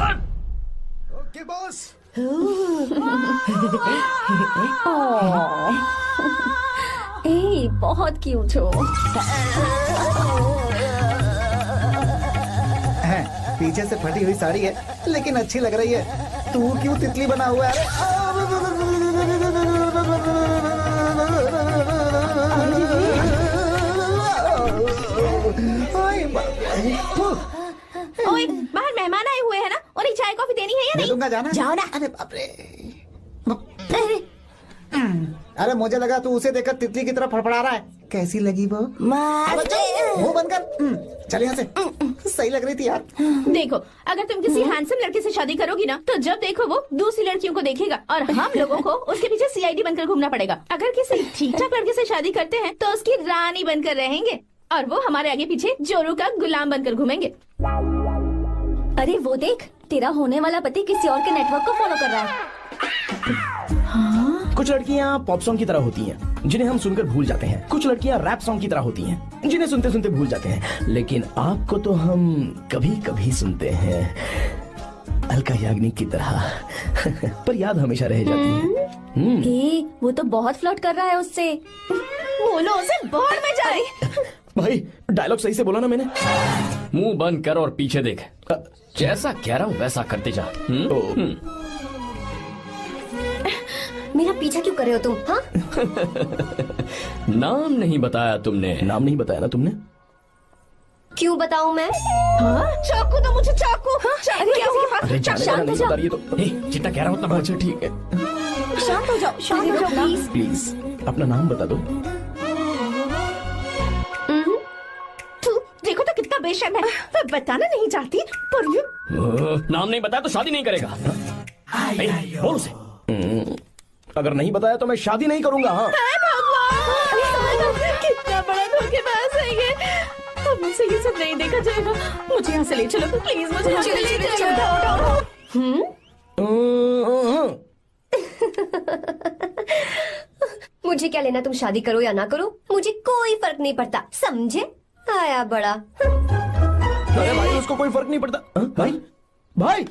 Okay boss. ए, बहुत cute हो। पीछे से फटी हुई साड़ी है लेकिन अच्छी लग रही है। तू क्यों तितली बना हुआ है? ओए, बाहर मेहमान आए हुए हैं ना, उन्हें चाय कॉफी देनी है या नहीं? दे दूंगा, जाना। जाओ ना। अरे बाप रे। अरे मुझे लगा तू उसे देखकर तितली की तरफ फड़फड़ा रहा है। कैसी लगी वो? मुंह बंद कर। चल यहाँ से। सही लग रही थी यार। देखो, अगर तुम किसी हैंडसम लड़के से शादी करोगी ना, तो जब देखो वो दूसरी लड़कियों को देखेगा और हम लोगों को उसके पीछे सीआईडी बनकर घूमना पड़ेगा। अगर किसी ठीक ठाक लड़के से शादी करते हैं तो उसकी रानी बनकर रहेंगे और वो हमारे आगे पीछे जोरू का गुलाम बनकर घूमेंगे। अरे वो देख, तेरा होने वाला पति किसी और के नेटवर्क को फॉलो कर रहा है। कुछ लड़कियाँ पॉप सॉन्ग की तरह होती हैं, जिन्हें हम सुनकर भूल जाते हैं। कुछ लड़कियाँ रैप सॉन्ग की तरह होती हैं, जिन्हें सुनते सुनते भूल जाते हैं। लेकिन आपको तो हम कभी कभी सुनते हैं, अलका याग्निक की तरह। पर याद हमेशा रह जाती है। ए, वो तो बहुत फ्लर्ट कर रहा है उससे। बोलो उसे बाहर में जाए। भाई डायलॉग सही से बोला ना मैंने? मुंह बंद कर और पीछे देख। जैसा कह रहा हूँ वैसा करते जा। मेरा पीछा क्यों कर रहे हो तुम? हाँ? नाम नहीं बताया तुमने। नाम नहीं बताया ना तुमने? क्यों बताऊं मैं? हाँ? चाकू दो मुझे, चाकू। अरे क्या हुआ? अरे जाने वाला नहीं बता रही है तो। जितना कह रहा हूँ उतना। अच्छा ठीक है, शांत हो जाओ, शांत हो जाओ प्लीज। प्लीज अपना नाम बता दो। तू देखो तो कितना बेशर्म है। मैं बताना नहीं चाहती पर ये नाम नहीं बताया तो शादी नहीं करेगा। बोल उसे। अगर नहीं बताया तो मैं शादी नहीं करूंगा। हाँ कितना बड़ा धोखेबाज है ये। अब मुझसे ये सब नहीं देखा जाएगा। मुझे यहाँ से ले चलो प्लीज, मुझे यहाँ से ले चलो। मुझे क्या लेना तुम शादी करो या ना करो, मुझे कोई फर्क नहीं पड़ता, समझे? आया बड़ा। अरे भाई उसको कोई फर्क नहीं पड़ता। भाई भाई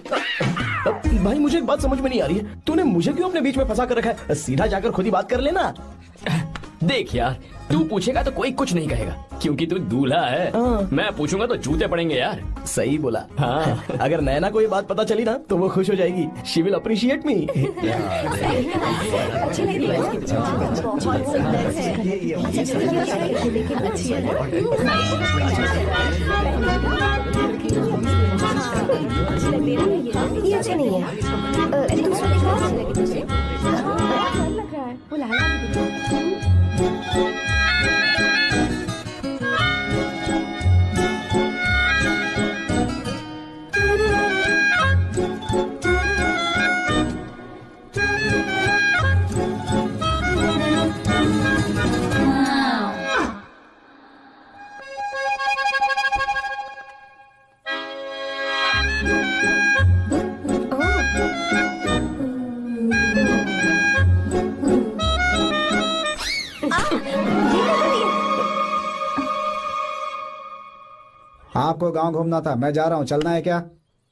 भाई मुझे एक बात समझ में नहीं आ रही है, तूने मुझे क्यों अपने बीच में फंसा कर रखा है? सीधा जाकर खुद ही बात कर लेना। देख यार, तू पूछेगा तो कोई कुछ नहीं कहेगा क्योंकि तू दूल्हा है। मैं पूछूंगा तो जूते पड़ेंगे यार। सही बोला। हाँ। अगर नैना को ये बात पता चली ना तो वो खुश हो जाएगी। शी विल अप्रिशिएट मी। ये अच्छे नहीं है। दूसरा देखो। आपको गांव घूमना था, मैं जा रहा हूँ, चलना है क्या?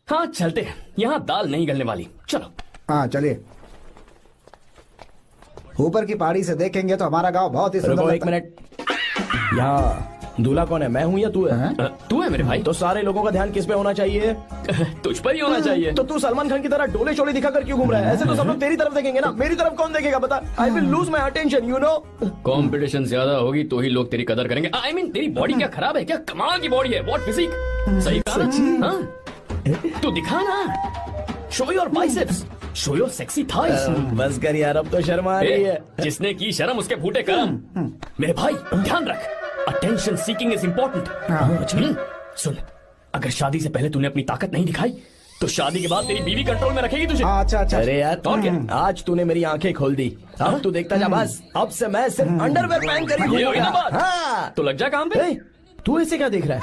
हाँ चलते हैं, यहाँ दाल नहीं गलने वाली। चलो। हाँ चलिए। ऊपर की पहाड़ी से देखेंगे तो हमारा गांव बहुत ही सुंदर एक लगता है। मिनट, यहाँ दूल्हा कौन है? मैं हूँ या तू है? तू है मेरे भाई। तो सारे लोगों का ध्यान किस पे होना चाहिए? तुझ पर ही होना चाहिए। तो तू सलमान खान की तरह डोले शोले दिखाकर क्यों घूम रहा है? ऐसे तो सब लोग तेरी तरफ देखेंगे ना, मेरी तरफ कौन देखेगा बता? I will lose my attention, you know. Competition ज्यादा होगी तो ही लोग तेरी कदर करेंगे। आई मीन तेरी बॉडी क्या खराब है क्या? कमाल की बॉडी है, व्हाट फिजिक। सही कहा। हाँ? तू दिखा ना, show your biceps, show your sexy thighs. बस कर यार, अब तो शर्मा आ रही है। जिसने की शर्म उसके फूटे करम। मेरे भाई ध्यान रख, अटेंशन सीकिंग इज इम्पोर्टेंट। सुन, अगर शादी से पहले तूने अपनी ताकत नहीं दिखाई तो शादी के बाद तेरी बीवी कंट्रोल में रखेगी तुझे। अच्छा अच्छा। अरे यार और क्या? आज तूने मेरी आंखें खोल दी। अब तू देखता जा बस, अब से मैं सिर्फ अंडरवेयर पहन कर ही ये हुई ना बात। हाँ। तो लग जा काम पे। तू ऐसे क्या देख रहा है?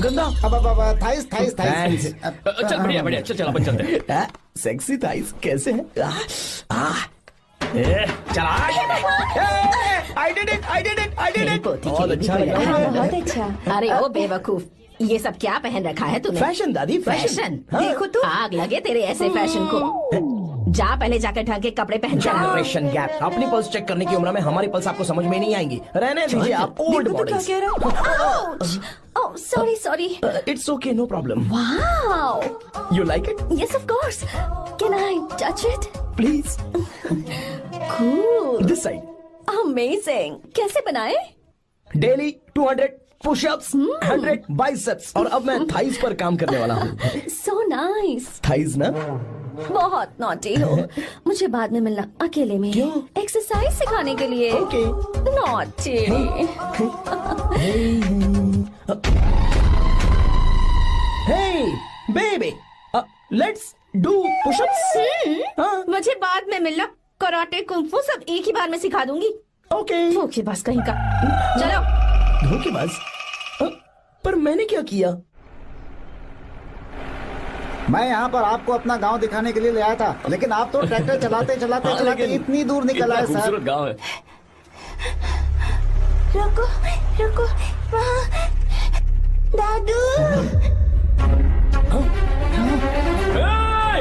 गंदा। अब थाइस थाइस थाइस। चल बढ़िया बढ़िया, चल अपन चलते हैं। सेक्सी थाइस कैसे है? चला। I did it! बहुत अच्छा। अरे ओ बेवकूफ, ये सब क्या पहन रखा है तूने? फैशन दादी, फैशन? हाँ। देखो तो आग लगे तेरे ऐसे फैशन को। जा पहले जाकर ढंग के कपड़े पहन कर आ। Generation gap. अपनी पल्स चेक करने की उम्र में हमारी पल्स आपको समझ में नहीं आएंगी। रहने दीजिए, आप old bodies. Oh sorry sorry. It's okay, no problem. Wow, you like it? Yes of course, can I touch it? Please. Cool, this side. Amazing. कैसे बनाए? डेली 200 पुशअप्स, 100 बाइसेप्स, और अब मैं थाइज पर काम करने वाला हूँ। So nice. थाइज ना? बहुत नॉटी हो। मुझे बाद में मिलना अकेले में। क्यों? एक्सरसाइज सिखाने के लिए। Okay. Naughty. Hey, baby, let's do push-ups. मुझे बाद में मिलना। कराटे कुंफू सब एक ही बार में सिखा दूंगी। Okay. धोखेबाज कहीं का। चलो। धोखेबाज? पर मैंने क्या किया? मैं यहाँ पर आपको अपना गांव दिखाने के लिए ले आया था, लेकिन आप तो ट्रैक्टर चलाते चलाते चलाते इतनी दूर निकल आए सर। खूबसूरत गांव है। रुको रुको, वहाँ दादू। Hey!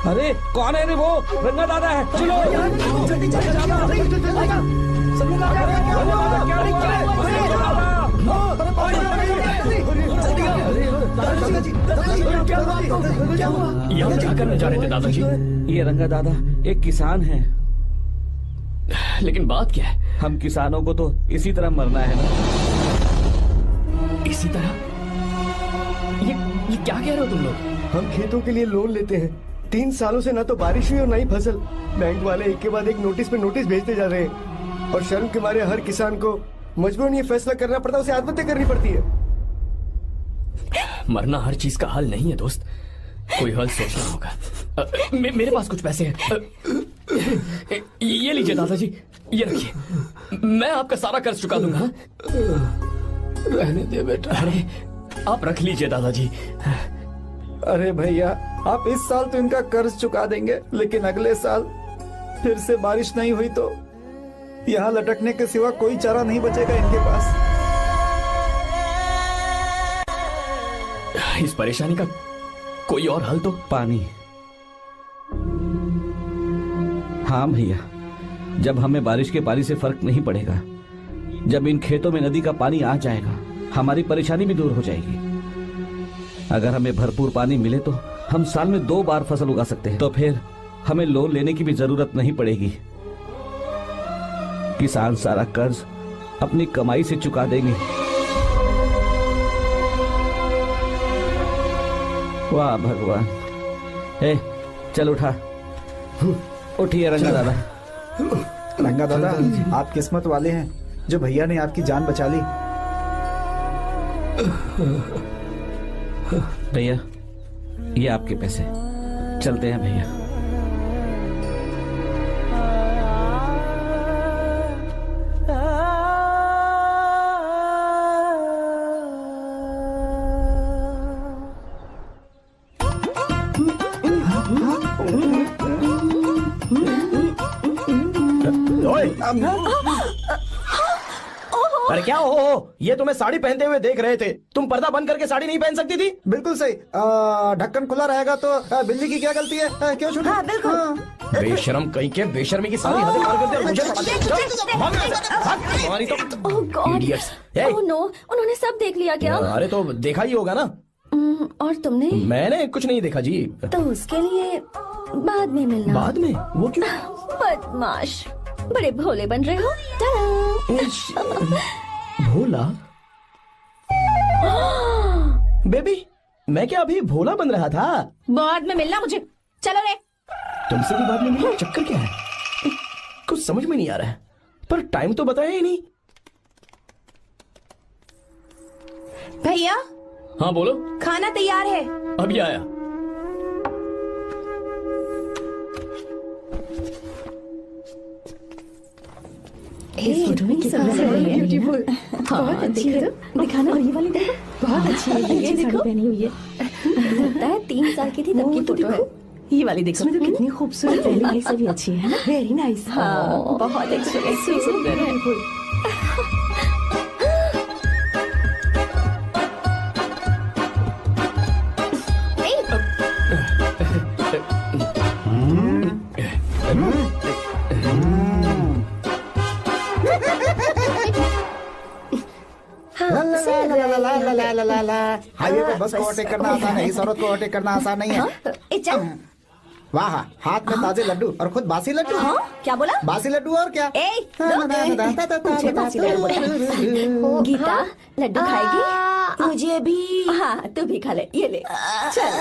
अरे कौन है रे वो? रंगा दादा है। चलो जल्दी चलो, यहाँ क्या करने जा रहे थे दादाजी? ये रंगा दादा एक किसान है। लेकिन बात क्या है? हम किसानों को तो इसी तरह मरना है ना। इसी तरह? ये क्या कह रहे हो तुम लोग? हम खेतों के लिए लोन लेते हैं। 3 सालों से ना तो बारिश हुई और ना ही फसल। बैंक वाले एक के बाद एक नोटिस पे नोटिस भेजते जा रहे हैं, और शर्म के मारे हर किसान को मजबूरन ये फैसला करना पड़ता है, उसे आत्महत्या करनी पड़ती है। मरना हर चीज का हल नहीं है दोस्त, कोई हल सोचना होगा। मेरे पास कुछ पैसे हैं। ये लीजिए दादाजी, ये रखिए, मैं आपका सारा कर्ज चुका दूंगा। रहने दे बेटा। अरे आप रख लीजिए दादाजी। अरे भैया, आप इस साल तो इनका कर्ज चुका देंगे, लेकिन अगले साल फिर से बारिश नहीं हुई तो यहाँ लटकने के सिवा कोई चारा नहीं बचेगा इनके पास। इस परेशानी का कोई और हल तो? पानी। हाँ भैया, जब हमें बारिश के पानी से फर्क नहीं पड़ेगा, जब इन खेतों में नदी का पानी आ जाएगा, हमारी परेशानी भी दूर हो जाएगी। अगर हमें भरपूर पानी मिले तो हम साल में 2 बार फसल उगा सकते हैं। तो फिर हमें लोन लेने की भी जरूरत नहीं पड़ेगी। किसान सारा कर्ज अपनी कमाई से चुका देंगे। वाह भगवान। ए, चल उठा। उठिए रंगा दादा। रंगा दादा, आप किस्मत वाले हैं जो भैया ने आपकी जान बचा ली। भैया, ये आपके पैसे। चलते हैं भैया। अरे क्या हो? ये तुम्हें साड़ी पहनते हुए देख रहे थे। तुम पर्दा बंद करके साड़ी नहीं पहन सकती थी? बिल्कुल सही। ढक्कन खुला रहेगा तो बिल्ली की क्या गलती है? क्यों छूटी? हाँ, बिल्कुल। बेशरम कहीं के, बेशर्मी की सारी हदें पार करते मुझे तुम्हारी तो ओह गॉड। idiots। ओह नो, उन्होंने सब देख लिया क्या? अरे तो देखा ही होगा ना। और तुमने? मैंने कुछ नहीं देखा जी। तो उसके लिए बाद में मिलना। बाद में? वो क्यों? बदमाश, बड़े भोले बन रहे हो। टाटा। भोला? बेबी, मैं क्या अभी भोला बन रहा था? बाद में मिलना मुझे। चलो रे। तुमसे भी बाद में मिलना? चक्कर क्या है? कुछ समझ में नहीं आ रहा है। पर टाइम तो बताया ही नहीं। भैया, हाँ बोलो। खाना तैयार है। अभी आया। ब्यूटीफुल। हाँ, देखो दिखाना। और ये वाली देखो, बहुत अच्छी है। ये देखो पहनी हुई है। 3 साल की थी तब की फोटो है। ये वाली देखो तो कितनी खूबसूरत है। नाइस भी अच्छी है ना। Very nice. हाँ बहुत एक्सप्रेसिव सुंदर है। हाईवे पे बस को ओवरटेक करना आसान है, इस औरत को ओवरटेक करना आसान नहीं है। ए चल। वाह, हाथ में ताजे लड्डू और खुद बासी लड्डू। हाँ क्या बोला? बासी लड्डू और क्या? मुझे बासी लड्डू बोला। गीता लड्डू खाएगी? मुझे भी। हाँ तू भी खा ले, ये ले चल।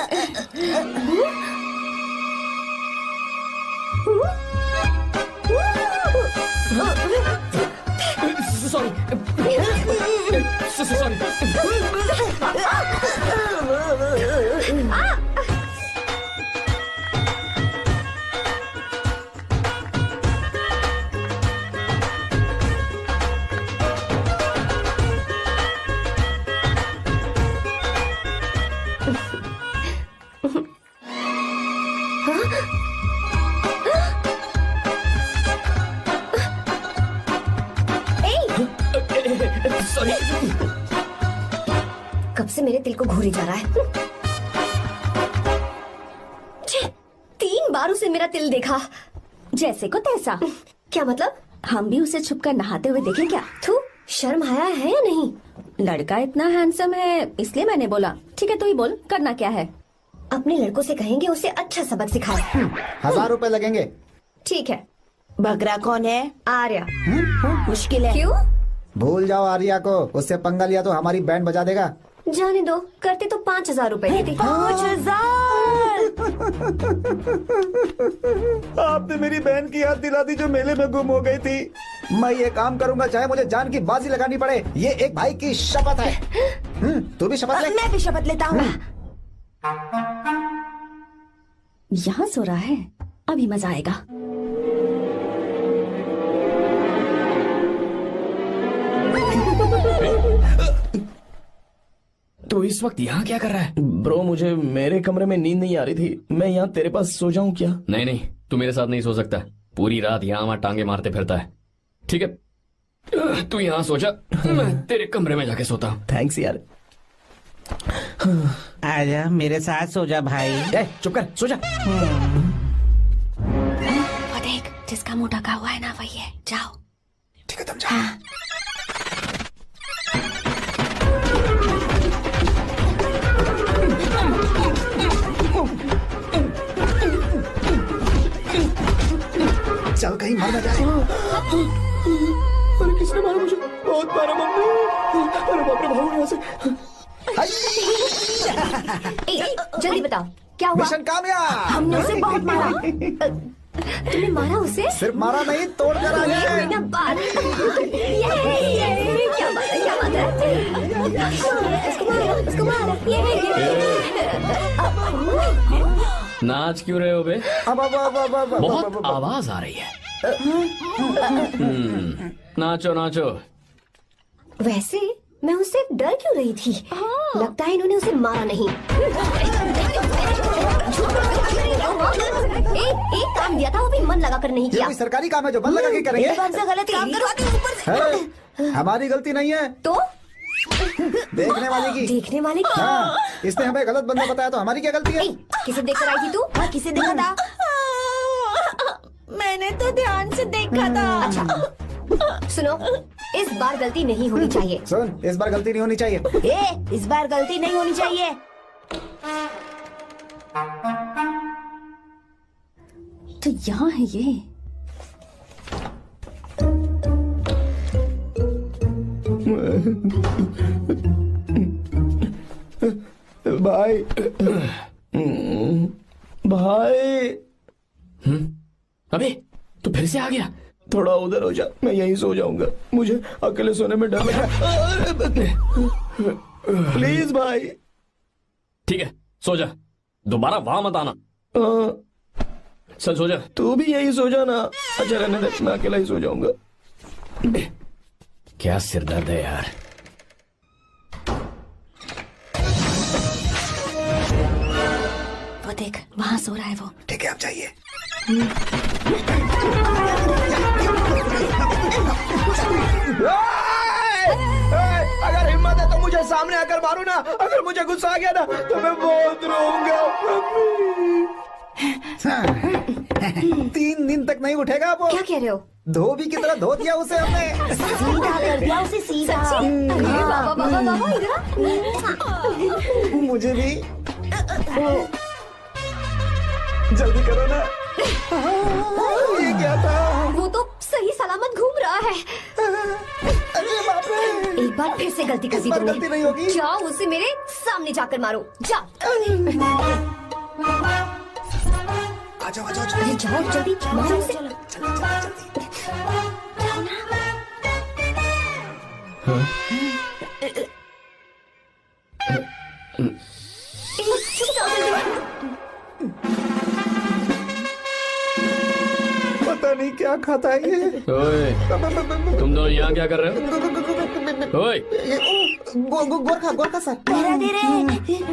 Sorry sorry. कब से मेरे दिल को घूरी जा रहा है। 3 बार उसे मेरा तिल देखा। जैसे को तैसा। क्या मतलब? हम भी उसे छुपकर नहाते हुए देखें क्या? तू शर्म आया है या नहीं? लड़का इतना हैंडसम है इसलिए मैंने बोला। ठीक है तू ही बोल, करना क्या है? अपने लड़कों से कहेंगे उसे अच्छा सबक सिखाए। 1000 रुपए लगेंगे। ठीक है। बकरा कौन है? आर्या। मुश्किल है। क्यों? भूल जाओ आर्या को, उससे पंगा लिया तो हमारी बैंड बजा देगा। जाने दो, करते तो 5000 रुपए देते। 5000। आपने मेरी बहन की याद दिला दी जो मेले में गुम हो गई थी। मैं ये काम करूंगा चाहे मुझे जान की बाजी लगानी पड़े। ये एक भाई की शपथ है। तू भी शपथ ले। मैं भी शपथ लेता हूँ। यहाँ सो रहा है, अभी मजा आएगा। तो इस वक्त यहाँ क्या कर रहा है? ब्रो मुझे मेरे कमरे में नींद नहीं आ रही थी, मैं यहाँ तेरे पास सो जाऊं क्या? नहीं नहीं, तू मेरे साथ नहीं सो सकता। पूरी रात यहाँ वहाँ टांगे मारते फिरता है। ठीक है तू यहाँ सो जा, मैं तेरे कमरे में जाके सोता हूँ। थैंक्स यार। आजा मेरे साथ सो जा भाई। चुप कर, सो जा। वो देख, जिसका मुंह ढका हुआ है ना वही है। जाओ। ठीक है तुम जाओ। चल कहीं मर न जाए। अरे किसने मारा मुझे? बहुत मारा मम्मी। अरे बाप रे, भागो यहाँ से। जल्दी बताओ क्या हुआ? मिशन कामयाब। हमने उसे बहुत मारा। तुमने मारा उसे? सिर्फ मारा नहीं, तोड़ कर आ ये गए। हुई ना बात। ये क्या बात है, क्या बात है? उसको मारो। नाच क्यों रहे हो बे? बहुत आवाज आ रही है। नाचो नाचो। वैसे मैं उससे डर क्यों रही थी? लगता है इन्होंने उसे मारा नहीं। एक काम दिया था वो भी मन लगा कर नहीं ये किया। कोई सरकारी काम है जो बंद लगा के करेंगे? कौन सा गलत काम करो? है, हमारी गलती नहीं है, तो देखने वाले की। देखने वाले की? हाँ, इसने हमें गलत बंदा बताया तो हमारी क्या गलती है? किसे देखकर आई थी तू? किसे देखा था? मैंने तो ध्यान से देखा था। अच्छा सुनो, इस बार गलती नहीं होनी चाहिए। सुन, इस बार गलती नहीं होनी चाहिए। इस बार गलती नहीं होनी चाहिए। तो यहाँ है ये। भाई भाई। अबे तू फिर से आ गया? थोड़ा उधर हो जा, मैं यहीं सो जाऊंगा। मुझे अकेले सोने में डर लग रहा है। प्लीज भाई। ठीक है सो जा, दोबारा वहां मत आना। चल सो जा। तू भी यही सो जा ना। अच्छा रहने दे, मैं अकेला ही सो जाऊंगा। क्या सिरदर्द है यार। देख वहाँ सो रहा है वो। ठीक है, आप जाइए। अगर हिम्मत है तो मुझे सामने आकर मारो ना। अगर मुझे गुस्सा आ गया ना तो मैं बहुत रोऊंगा। 3 दिन तक नहीं उठेगा वो। क्या कह रहे हो? धोबी की तरह धो दिया उसे हमने। सीधा कर दिया उसे, सीधा। अरे बाबा बाबा बाबा, इधर मुझे भी जल्दी करो ना। ये क्या था? वो तो सही सलामत घूम रहा है। अरे बाप रे! एक बार फिर से गलती कर दी इस बार गलती नहीं होगी। तुमने। जाओ उसे मेरे सामने जाकर मारो, जाओ। आ जाओ, आ जाओ, अरे जाओ जल्दी मारो उसे। पता नहीं क्या खाता है ये। ओए, तुम दोनों यहाँ क्या कर रहे हो? ओए, गोरखा सर।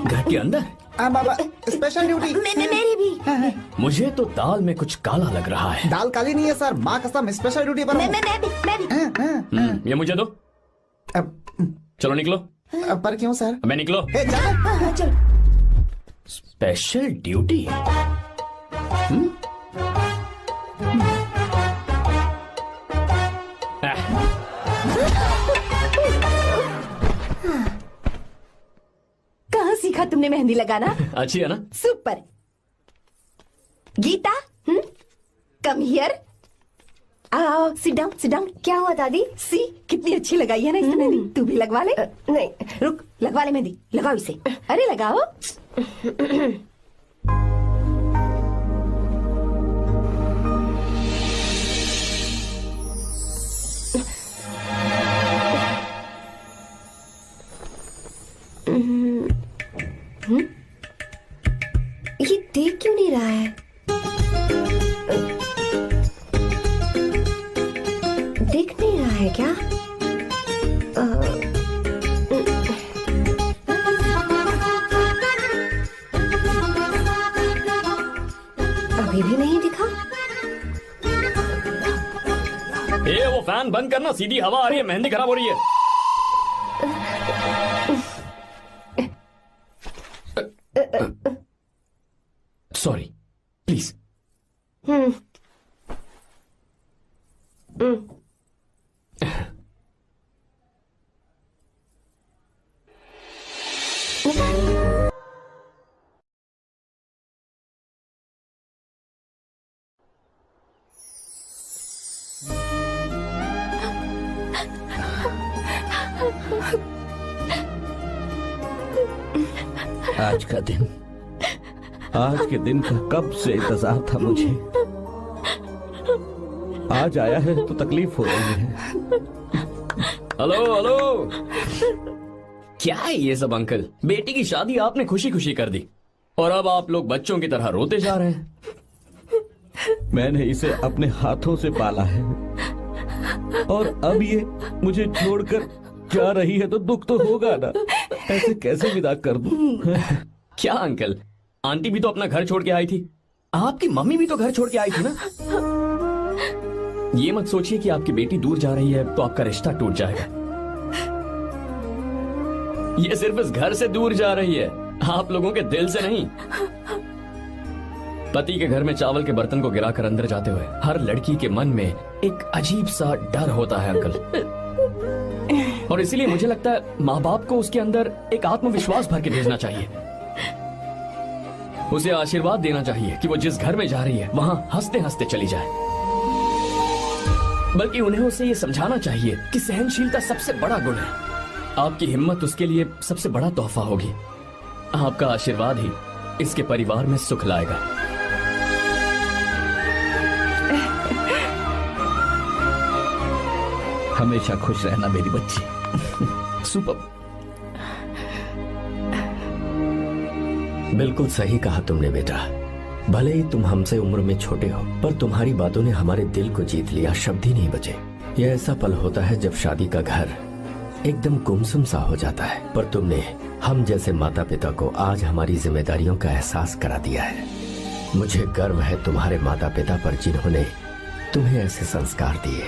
घर के अंदर? बाबा, स्पेशल ड्यूटी। मेरी भी। मुझे तो दाल में कुछ काला लग रहा है। दाल काली नहीं है सर, माँ कसम स्पेशल ड्यूटी पर हूँ। मैं भी। ये मुझे दो। चलो निकलो। पर क्यों सर? मैं निकलो। ए, जा। चल। Special duty? कहाँ सीखा तुमने मेहंदी लगाना? अच्छी है ना? सुपर। Geeta, come here. आओ, सिट डाउन, सिट डाउन। क्या हुआ दादी? सी कितनी अच्छी लगाई है ना इसने मेहंदी। तू भी लगवा ले। नहीं, रुक, लगवा ले मेहंदी। लगाओ इसे। अरे लगाओ। ये देख क्यों नहीं रहा है? देख नहीं रहा है क्या? अभी भी नहीं दिखा। वो फैन बंद करना, सीधी हवा आ रही है, मेहंदी खराब हो रही है। Sorry, please. आज के दिन का कब से इंतजार था मुझे। आज आया है तो तकलीफ हो रही है। हेलो हेलो, क्या है ये सब अंकल? बेटी की शादी आपने खुशी खुशी कर दी और अब आप लोग बच्चों की तरह रोते जा रहे हैं। मैंने इसे अपने हाथों से पाला है और अब ये मुझे छोड़कर जा रही है तो दुख तो होगा ना। ऐसे कैसे विदा कर दूं? क्या अंकल, आंटी भी तो अपना घर छोड़ के आई थी, आपकी मम्मी भी तो घर छोड़ के आई थी ना। ये मत सोचिए कि आपकी बेटी दूर जा रही है तो आपका रिश्ता टूट जाएगा। ये सिर्फ इस घर से दूर जा रही है, आप लोगों के दिल से नहीं। पति के घर में चावल के बर्तन को गिराकर अंदर जाते हुए हर लड़की के मन में एक अजीब सा डर होता है अंकल, और इसीलिए मुझे लगता है माँ बाप को उसके अंदर एक आत्मविश्वास भर के भेजना चाहिए। उसे आशीर्वाद देना चाहिए कि वो जिस घर में जा रही है वहां हंसते हंसते चली जाए। बल्कि उन्हें उसे ये समझाना चाहिए कि सहनशीलता सबसे बड़ा गुण है। आपकी हिम्मत उसके लिए सबसे बड़ा तोहफा होगी। आपका आशीर्वाद ही इसके परिवार में सुख लाएगा। हमेशा खुश रहना मेरी बच्ची। सुपर। बिल्कुल सही कहा तुमने बेटा। भले ही तुम हमसे उम्र में छोटे हो, पर तुम्हारी बातों ने हमारे दिल को जीत लिया, शब्द ही नहीं बचे। यह ऐसा पल होता है जब शादी का घर एकदम गुमसुम सा हो जाता है, पर तुमने हम जैसे माता पिता को आज हमारी जिम्मेदारियों का एहसास करा दिया है। मुझे गर्व है तुम्हारे माता पिता पर जिन्होंने तुम्हें ऐसे संस्कार दिए।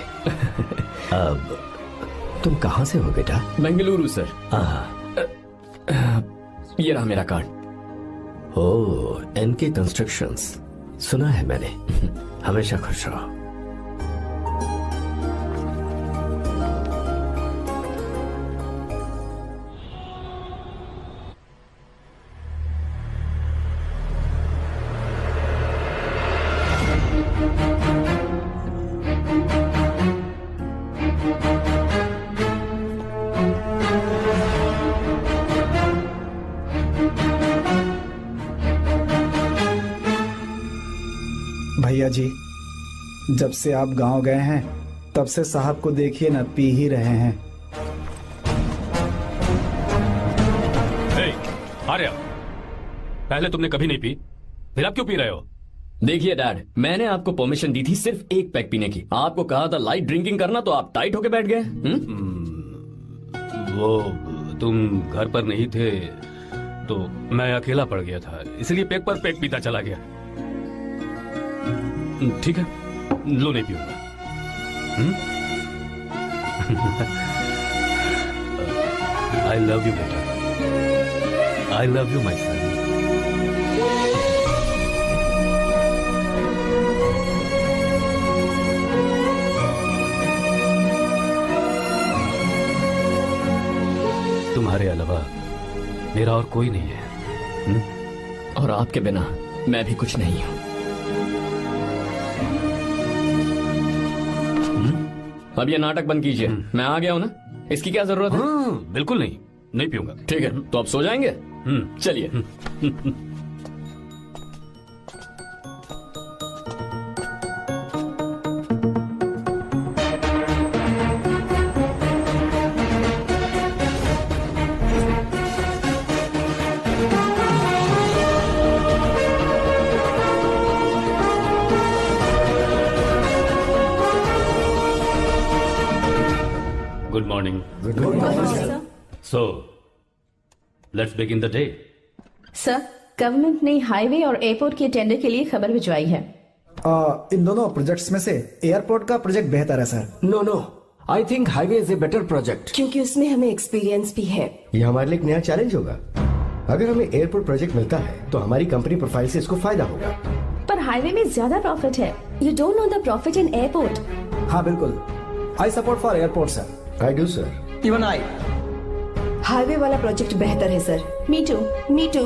अब तुम कहाँ से हो बेटा? बेंगलुरु सर। ये रहा मेरा कार्ड। ओह, एनके कंस्ट्रक्शंस, सुना है मैंने। हमेशा खुश रहो। भैया जी, जब से आप गांव गए हैं तब से साहब को देखिए ना, पी ही रहे हैं। आर्या, पहले तुमने कभी नहीं पी, फिर आप क्यों पी रहे हो? देखिए डैड, मैंने आपको परमिशन दी थी सिर्फ एक पैक पीने की। आपको कहा था लाइट ड्रिंकिंग करना, तो आप टाइट होके बैठ गए। वो तुम घर पर नहीं थे तो मैं अकेला पड़ गया था, इसलिए पैक पर पैक पीता चला गया। ठीक है, लो नहीं पीऊंगा। आई लव यू बेटा, आई लव यू माई सन। तुम्हारे अलावा मेरा और कोई नहीं है। और आपके बिना मैं भी कुछ नहीं हूं। अब ये नाटक बंद कीजिए, मैं आ गया हूं ना, इसकी क्या जरूरत है? बिल्कुल नहीं, नहीं पीऊंगा। ठीक है, तो आप सो जाएंगे? चलिए। Good morning. Good morning, sir. So, let's begin the day. Sir, government ने हाईवे और एयरपोर्ट के टेंडर के लिए खबर भिजवाई है। इन दोनों प्रोजेक्ट्स में से एयरपोर्ट का प्रोजेक्ट बेहतर है sir. No, I think highway is a better project. क्योंकि उसमें हमें एक्सपीरियंस भी है। ये हमारे लिए एक नया चैलेंज होगा। अगर हमें एयरपोर्ट प्रोजेक्ट मिलता है तो हमारी कंपनी प्रोफाइल से इसको फायदा होगा। पर हाईवे में ज्यादा प्रॉफिट है। You don't know the profit in airport. हाँ बिल्कुल, I support for airport sir. I do sir. Even I. Highway वाला प्रोजेक्ट बेहतर है sir. Me too.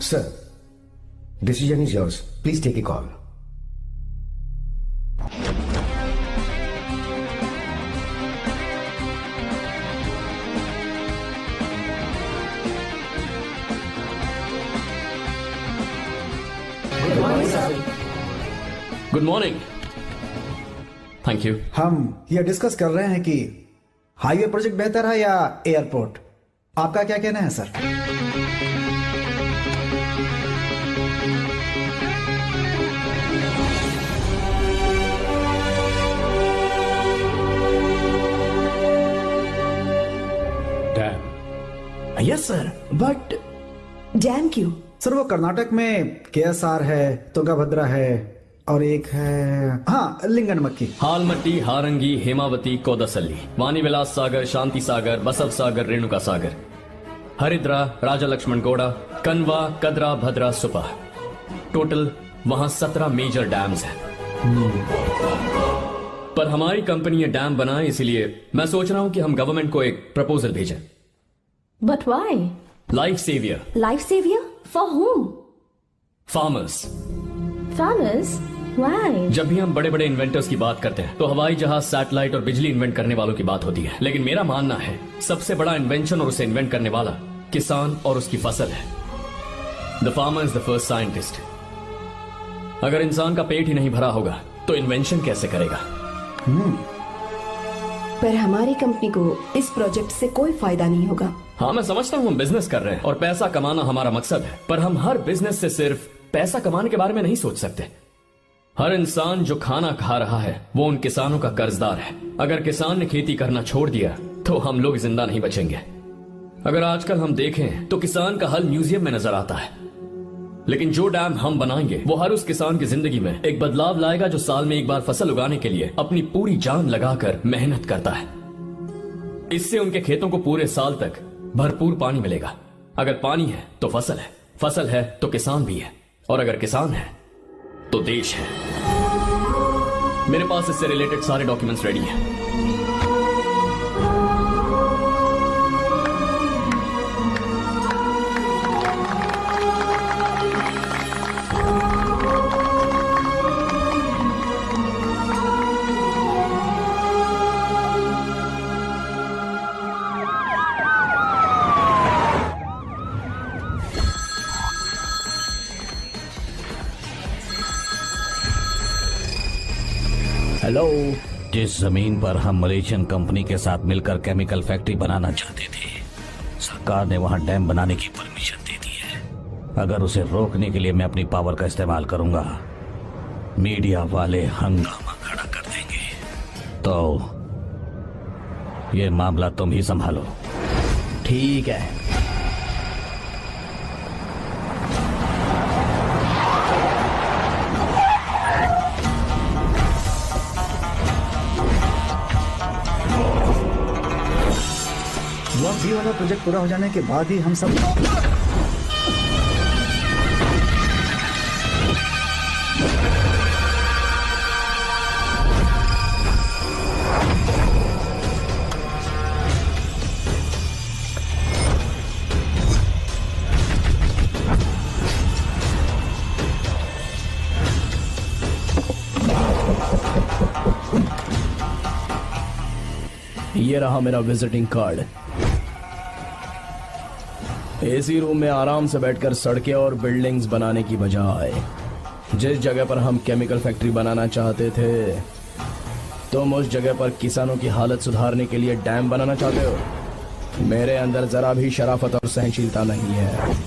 Sir, decision is yours, please take a call. Good morning. Thank you. हम ये discuss कर रहे हैं कि हाईवे प्रोजेक्ट बेहतर है या एयरपोर्ट। आपका क्या कहना है sir? Dam. Yes sir, but dam क्यों? सर वो कर्नाटक में KSR है, तुंगाभद्रा है और एक है हाँ लिंगनमक्की। हालमट्टी, हारंगी, हेमावती, कोदसल्ली, वानी विलास सागर, शांति सागर, बसव सागर, रेणुका सागर, हरिद्रा, राजा लक्ष्मण गौड़ा, कनवा, कदरा, भद्रा, सुपा। टोटल वहां 17 मेजर डैम्स हैं। पर हमारी कंपनी ये डैम बनाए, इसलिए मैं सोच रहा हूं कि हम गवर्नमेंट को एक प्रपोजल भेजें। But why? Life saviour. Life saviour for home? Farmers. Farmers? Why? जब भी हम बड़े बड़े इन्वेंटर्स की बात करते हैं तो हवाई जहाज, सैटेलाइट और बिजली इन्वेंट करने वालों की बात होती है, लेकिन मेरा मानना है सबसे बड़ा इन्वेंशन और उसे इन्वेंट करने वाला किसान और उसकी फसल है। The farmer is the first scientist. अगर इंसान का पेट ही नहीं भरा होगा तो इन्वेंशन कैसे करेगा? पर हमारी कंपनी को इस प्रोजेक्ट से कोई फायदा नहीं होगा। हाँ मैं समझता हूँ हम बिजनेस कर रहे हैं और पैसा कमाना हमारा मकसद है, पर हम हर बिजनेस से सिर्फ पैसा कमाने के बारे में नहीं सोच सकते। हर इंसान जो खाना खा रहा है वो उन किसानों का कर्जदार है। अगर किसान ने खेती करना छोड़ दिया तो हम लोग जिंदा नहीं बचेंगे। अगर आजकल हम देखें तो किसान का हल म्यूजियम में नजर आता है, लेकिन जो डैम हम बनाएंगे वो हर उस किसान की जिंदगी में एक बदलाव लाएगा जो साल में एक बार फसल उगाने के लिए अपनी पूरी जान लगाकर मेहनत करता है। इससे उनके खेतों को पूरे साल तक भरपूर पानी मिलेगा। अगर पानी है तो फसल है तो किसान भी है, और अगर किसान है तो देश है। मेरे पास इससे रिलेटेड सारे डॉक्यूमेंट्स रेडी हैं। हेलो। जिस जमीन पर हम मलेशियन कंपनी के साथ मिलकर केमिकल फैक्ट्री बनाना चाहते थे, सरकार ने वहां डैम बनाने की परमिशन दे दी है। अगर उसे रोकने के लिए मैं अपनी पावर का इस्तेमाल करूंगा, मीडिया वाले हंगामा खड़ा कर देंगे। तो ये मामला तुम ही संभालो। ठीक है। ये वाला प्रोजेक्ट पूरा हो जाने के बाद ही हम सब ये रहा मेरा विजिटिंग कार्ड। एसी रूम में आराम से बैठकर सड़कें और बिल्डिंग्स बनाने की बजाय जिस जगह पर हम केमिकल फैक्ट्री बनाना चाहते थे, तुम उस जगह पर किसानों की हालत सुधारने के लिए डैम बनाना चाहते हो। मेरे अंदर जरा भी शराफत और सहनशीलता नहीं है।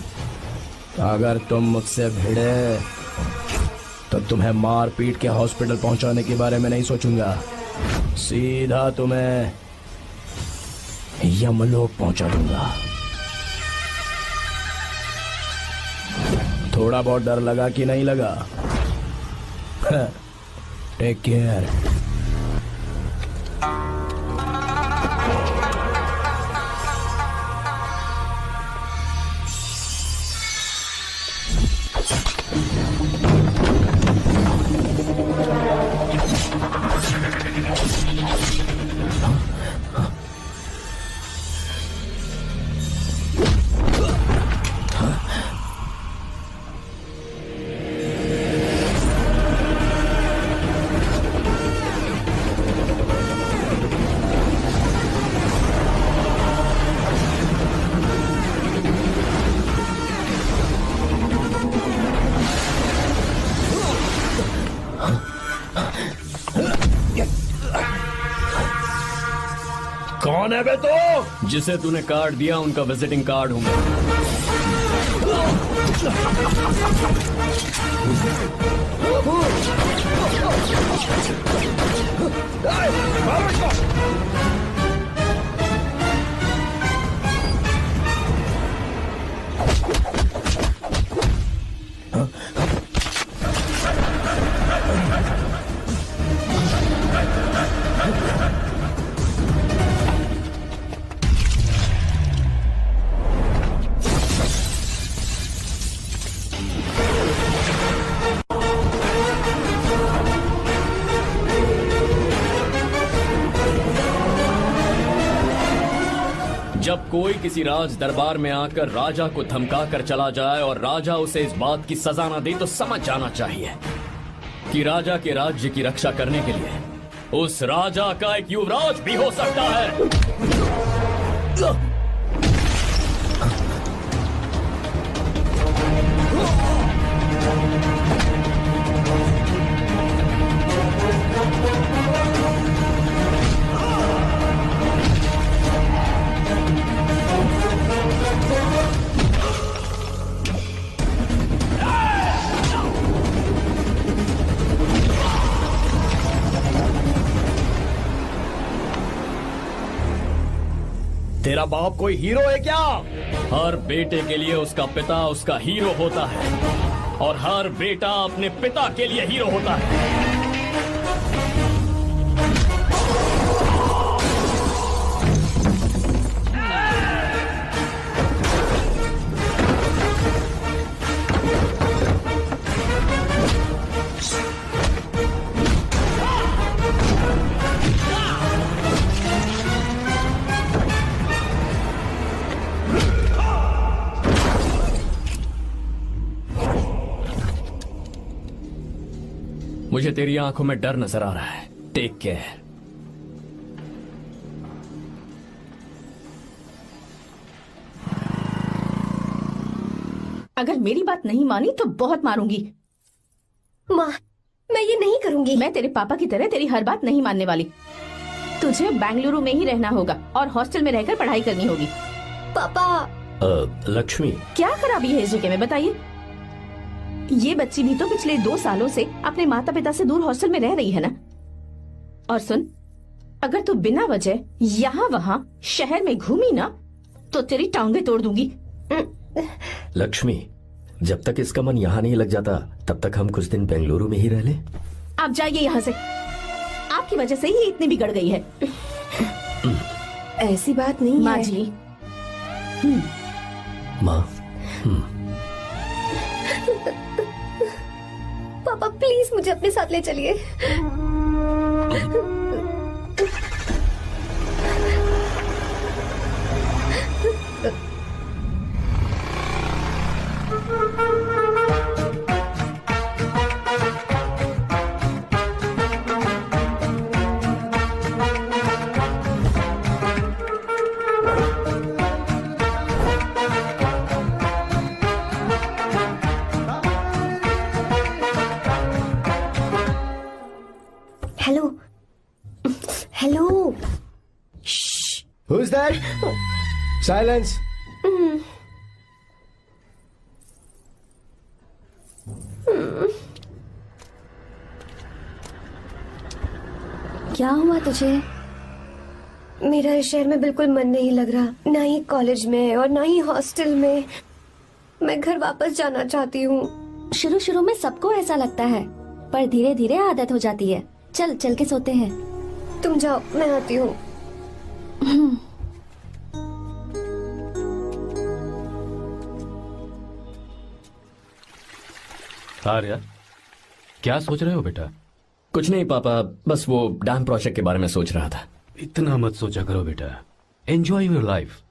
अगर तुम मुझसे भिड़े तो तुम्हें मार पीट के हॉस्पिटल पहुंचाने के बारे में नहीं सोचूंगा, सीधा तुम्हें यमलोक पहुंचा दूंगा। थोड़ा बहुत डर लगा कि नहीं लगा? Take care. कौन है बे तो? जिसे तूने कार्ड दिया उनका विजिटिंग कार्ड हूं मैं। जब कोई किसी राज दरबार में आकर राजा को धमका कर चला जाए और राजा उसे इस बात की सजा न दे तो समझ जाना चाहिए कि राजा के राज्य की रक्षा करने के लिए उस राजा का एक युवराज भी हो सकता है। मेरा बाप कोई हीरो है क्या? हर बेटे के लिए उसका पिता उसका हीरो होता है और हर बेटा अपने पिता के लिए हीरो होता है। मुझे तेरी आंखों में डर नजर आ रहा है। Take care. अगर मेरी बात नहीं मानी तो बहुत मारूंगी। माँ, मैं ये नहीं करूंगी। मैं तेरे पापा की तरह तेरी हर बात नहीं मानने वाली। तुझे बेंगलुरु में ही रहना होगा और हॉस्टल में रहकर पढ़ाई करनी होगी। पापा। लक्ष्मी, क्या खराबी है इस जगह में, बताइए? ये बच्ची भी तो पिछले 2 सालों से अपने माता पिता से दूर हॉस्टल में रह रही है ना। और सुन, अगर तू बिना वजह यहाँ वहाँ शहर में घूमी ना तो तेरी टांगे तोड़ दूंगी। लक्ष्मी, जब तक इसका मन यहाँ नहीं लग जाता तब तक हम कुछ दिन बेंगलुरु में ही रह लें। आप जाइए यहाँ से। आपकी वजह से ही इतनी बिगड़ गई है। ऐसी बात नहीं माँ है। जी। माँ, पापा प्लीज मुझे अपने साथ ले चलिए। Hello hello. Who's that? Silence. क्या हुआ तुझे? मेरा इस शहर में बिल्कुल मन नहीं लग रहा, ना ही कॉलेज में और ना ही हॉस्टल में। मैं घर वापस जाना चाहती हूँ। शुरू शुरू में सबको ऐसा लगता है, पर धीरे धीरे आदत हो जाती है। चल चल के सोते हैं। तुम जाओ, मैं आती हूँ। आर्या, क्या सोच रहे हो बेटा? कुछ नहीं पापा, बस वो डैम प्रोजेक्ट के बारे में सोच रहा था। इतना मत सोचा करो बेटा। Enjoy your life.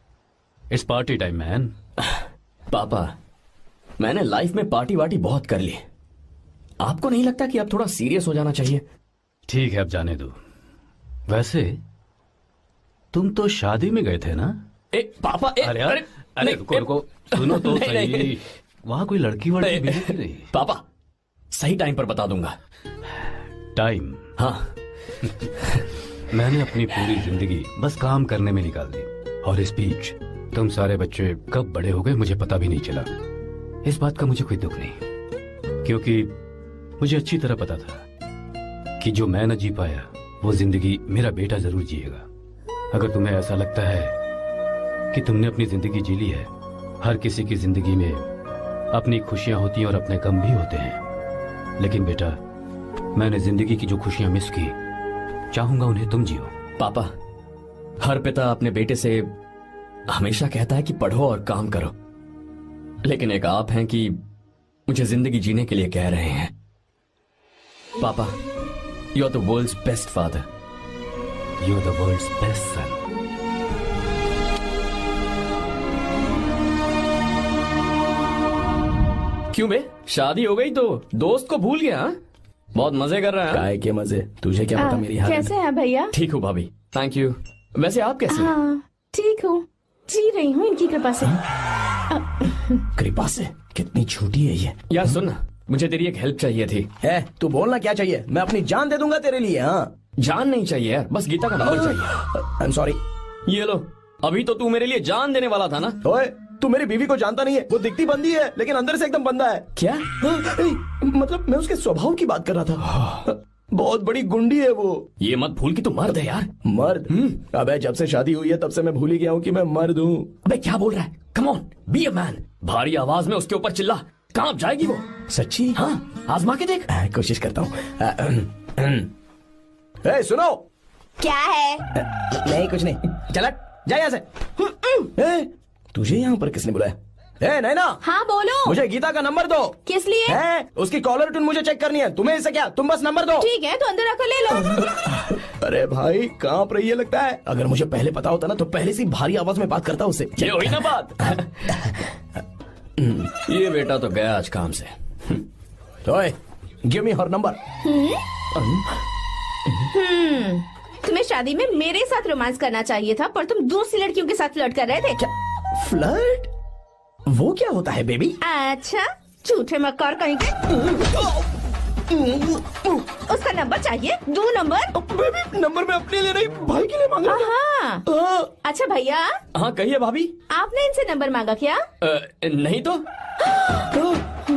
It's party time man. पापा, मैंने लाइफ में पार्टी वार्टी बहुत कर ली। आपको नहीं लगता कि अब थोड़ा सीरियस हो जाना चाहिए? ठीक है, अब जाने दो। वैसे तुम तो शादी में गए थे ना? पापा, अरे रुको रुको, सुनो तो सही। वहां कोई लड़की वड़की मिली थी नहीं? पापा, सही टाइम पर बता दूंगा। टाइम? हाँ। मैंने अपनी पूरी जिंदगी बस काम करने में निकाल दी, और इस बीच तुम सारे बच्चे कब बड़े हो गए मुझे पता भी नहीं चला। इस बात का मुझे कोई दुख नहीं, क्योंकि मुझे अच्छी तरह पता था कि जो मैं न जी पाया वो जिंदगी मेरा बेटा जरूर जिएगा। अगर तुम्हें ऐसा लगता है कि तुमने अपनी जिंदगी जी ली है, हर किसी की जिंदगी में अपनी खुशियां होती हैं और अपने गम भी होते हैं, लेकिन बेटा मैंने जिंदगी की जो खुशियां मिस की, चाहूंगा उन्हें तुम जियो। पापा, हर पिता अपने बेटे से हमेशा कहता है कि पढ़ो और काम करो, लेकिन एक आप हैं कि मुझे जिंदगी जीने के लिए कह रहे हैं। पापा, you are the world's best father. You are the world's best son. क्यों बे, शादी हो गई तो दोस्त को भूल गया? बहुत मजे कर रहा है। काय के मजे, तुझे क्या पता मेरी हालत। कैसे हैं भैया? ठीक हूँ भाभी, थैंक यू। वैसे आप कैसे हैं? हाँ ठीक हूँ, जी रही हूँ इनकी कृपा से। कृपा से? कितनी झूठी है ये। यार सुन ना, मुझे तेरी एक हेल्प चाहिए थी। है, तू बोलना क्या चाहिए? मैं अपनी जान दे दूंगा तेरे लिए। हाँ, जान नहीं चाहिए यार, बस गीता का नंबर चाहिए। I am sorry. ये लो, अभी तो तू मेरे लिए जान देने वाला था ना। ओए, तू मेरी बीवी को जानता नहीं है। वो दिखती बंदी है लेकिन अंदर से एकदम बंदा है। क्या? मतलब मैं उसके स्वभाव की बात कर रहा था। बहुत बड़ी गुंडी है वो। ये मत भूल कि तू मर्द है यार। मर्द? अबे जब से शादी हुई है तब से मैं भूल ही गया हूँ कि मैं मर्द हूँ। अबे क्या बोल रहा है? Come on, be a man. भारी आवाज में उसके ऊपर चिल्ला, कांप जाएगी वो। सच्ची? हाँ, आजमा के देख। कोशिश करता हूँ। सुनो। क्या है? नहीं कुछ नहीं, चल जा यहाँ से। तुझे यहाँ पर किसने बुलाया? नैना। हाँ बोलो। मुझे गीता का नंबर दो। किस लिए? उसकी कॉलर ट्यून मुझे चेक करनी है। तुम्हें इससे क्या, तुम बस नंबर दो। ठीक है तो अंदर आकर ले लो। अरे भाई कांप रही है लगता है। अगर मुझे पहले पता होता ना तो पहले से भारी आवाज में बात करता उससे। ये हुई ना बात। ये बेटा तो गया आज काम से। गिव मी हर नंबर। तुम्हें शादी में मेरे साथ रोमांस करना चाहिए था, पर तुम दूसरी लड़कियों के साथ फ्लर्ट कर रहे थे। क्या फ्लर्ट? वो क्या होता है बेबी? अच्छा, झूठे मक्कार कहीं के। उसका नंबर चाहिए? दो नंबर। बेबी नंबर मैं अपने लिए नहीं भाई के लिए मांग रहा था। अच्छा भैया। हाँ कहिए भाभी। आपने इनसे नंबर मांगा क्या? नहीं तो।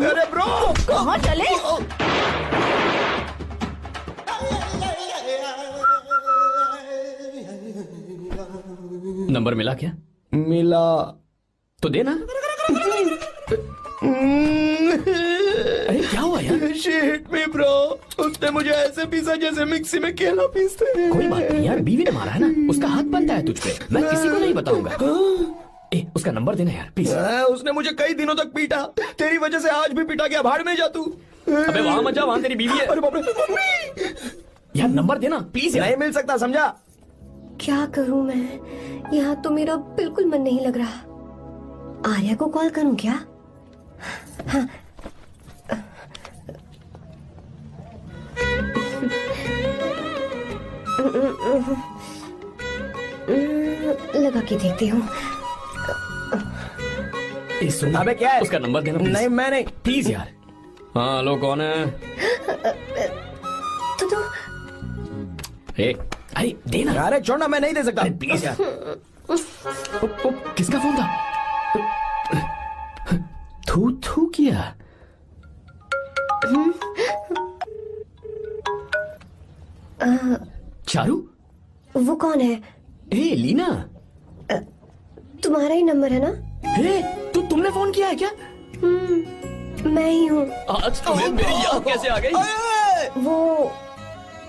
अरे ब्रो कहाँ चले? नंबर मिला क्या? मिला तो देना। अरे क्या हुआ यार? शिट मी ब्रो, उसने मुझे ऐसे पीसा जैसे मिक्सी में केला पीसते हैं। कोई बात नहीं यार, बीवी ने मारा है ना, उसका हाथ बनता है तुझ पे। मैं किसी को नहीं बताऊंगा। उसका नंबर देना यार प्लीज। उसने मुझे कई दिनों तक पीटा, तेरी वजह से आज भी पीटा गया। भाड़ में जा तू। अबे वहां मत जा, वहां तेरी बीवी है। अरे बाप रे। यार नंबर देना प्लीज। नहीं मिल सकता, समझा? क्या करूं मैं? यहाँ तो मेरा बिल्कुल मन नहीं लग रहा। आर्या को कॉल करूं क्या? हाँ। लगा के देखती हूँ। अबे क्या है? उसका नंबर देना। नहीं मैं नहीं, प्लीज यार। हाँ हेलो, कौन है? तो अरे देना। अरे छोड़ना, मैं नहीं दे सकता। प्लीज यार। किसका फोन था? थू थू किया। चारू? वो कौन है? लीना। तुम्हारा ही नंबर है ना? तुमने फोन किया है क्या? मैं ही हूँ। आज तुम्हें मेरी याद कैसे आ गई? वो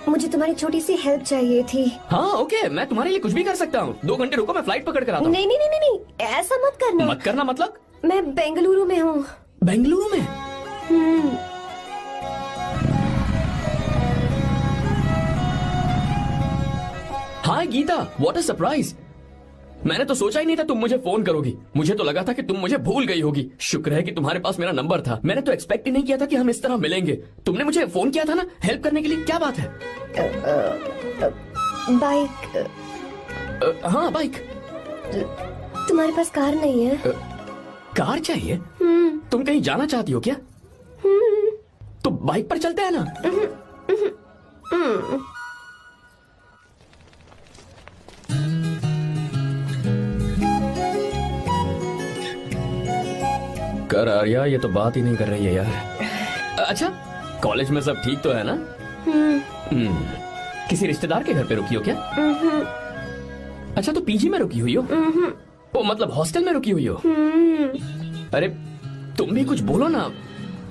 मुझे तुम्हारी छोटी सी हेल्प चाहिए थी। हाँ ओके, मैं तुम्हारे लिए कुछ भी कर सकता हूँ। 2 घंटे रुको, मैं फ्लाइट पकड़ कर आता हूँ। नहीं नहीं नहीं नहीं, ऐसा मत करना। मत करना मतलब? मैं बेंगलुरु में हूँ। बेंगलुरु में? हाय गीता, व्हाट अ सरप्राइज। मैंने तो सोचा ही नहीं था तुम मुझे फोन करोगी। मुझे तो लगा था कि तुम मुझे भूल गई होगी। शुक्र है कि तुम्हारे पास मेरा नंबर था। मैंने तो एक्सपेक्ट ही नहीं किया था कि हम इस तरह मिलेंगे। तुमने मुझे फोन किया था ना हेल्प करने के लिए, क्या बात है? बाइक। हाँ बाइक। तुम्हारे पास कार नहीं है? कार चाहिए? तुम कहीं जाना चाहती हो क्या? तो बाइक पर चलते हैं ना। कर आर्या, ये तो बात ही नहीं कर रही है यार। अच्छा कॉलेज में सब ठीक तो है ना? किसी रिश्तेदार के घर पे रुकी हो क्या? अच्छा तो पीजी में रुकी हुई हो? ओ मतलब हॉस्टल में रुकी हुई हो? अरे तुम भी कुछ बोलो ना।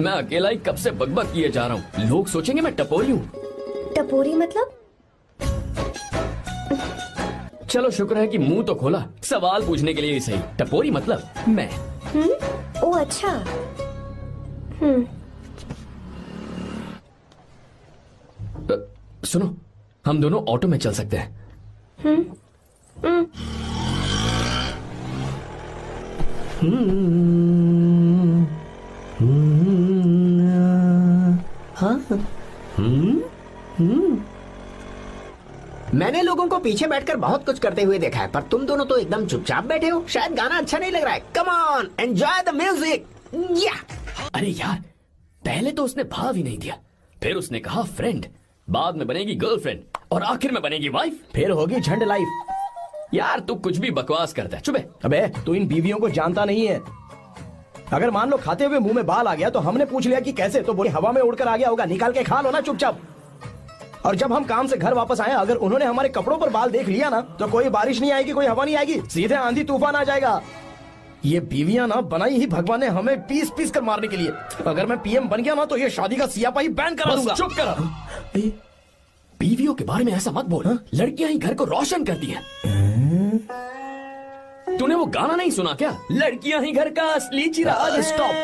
मैं अकेला ही कब से बकबक किए जा रहा हूँ। लोग सोचेंगे मैं टपोरी हूँ। टपोरी मतलब? चलो शुक्र है कि मुंह तो खोला, सवाल पूछने के लिए ही सही। टपोरी मतलब मैं। ओ अच्छा। सुनो, हम दोनों ऑटो में चल सकते हैं। मैंने लोगों को पीछे बैठकर बहुत कुछ करते हुए देखा है, पर तुम दोनों तो एकदम चुपचाप बैठे हो। शायद गाना अच्छा नहीं लग रहा है। Come on, enjoy the music. अरे यार, पहले तो उसने भाव ही नहीं दिया, फिर उसने कहा फ्रेंड, बाद में बनेगी गर्लफ्रेंड और आखिर में बनेगी वाइफ, फिर होगी झंड लाइफ। यार तू कुछ भी बकवास करता है। चुप है। अबे तू इन बीवियों को जानता नहीं है। अगर मान लो खाते हुए मुंह में बाल आ गया तो हमने पूछ लिया कि कैसे, तो बोले हवा में उड़कर आ गया होगा। निकाल के खा लो ना चुपचाप। और जब हम काम से घर वापस आए, अगर उन्होंने हमारे कपड़ों पर बाल देख लिया ना, तो कोई बारिश नहीं आएगी, कोई हवा नहीं आएगी, सीधे आंधी तूफान आ जाएगा। ये बीवियां ना बनाई ही भगवान ने हमें पीस पीस कर मारने के लिए। अगर मैं पीएम बन गया ना, तो ये शादी का सियापाही बैन करा दूंगा। चुप कर। बीवियों के बारे में ऐसा मत बोल। लड़कियां ही घर को रोशन करती हैं। तूने वो गाना नहीं सुना क्या? लड़कियां ही घर का असली चिराग। स्टॉप।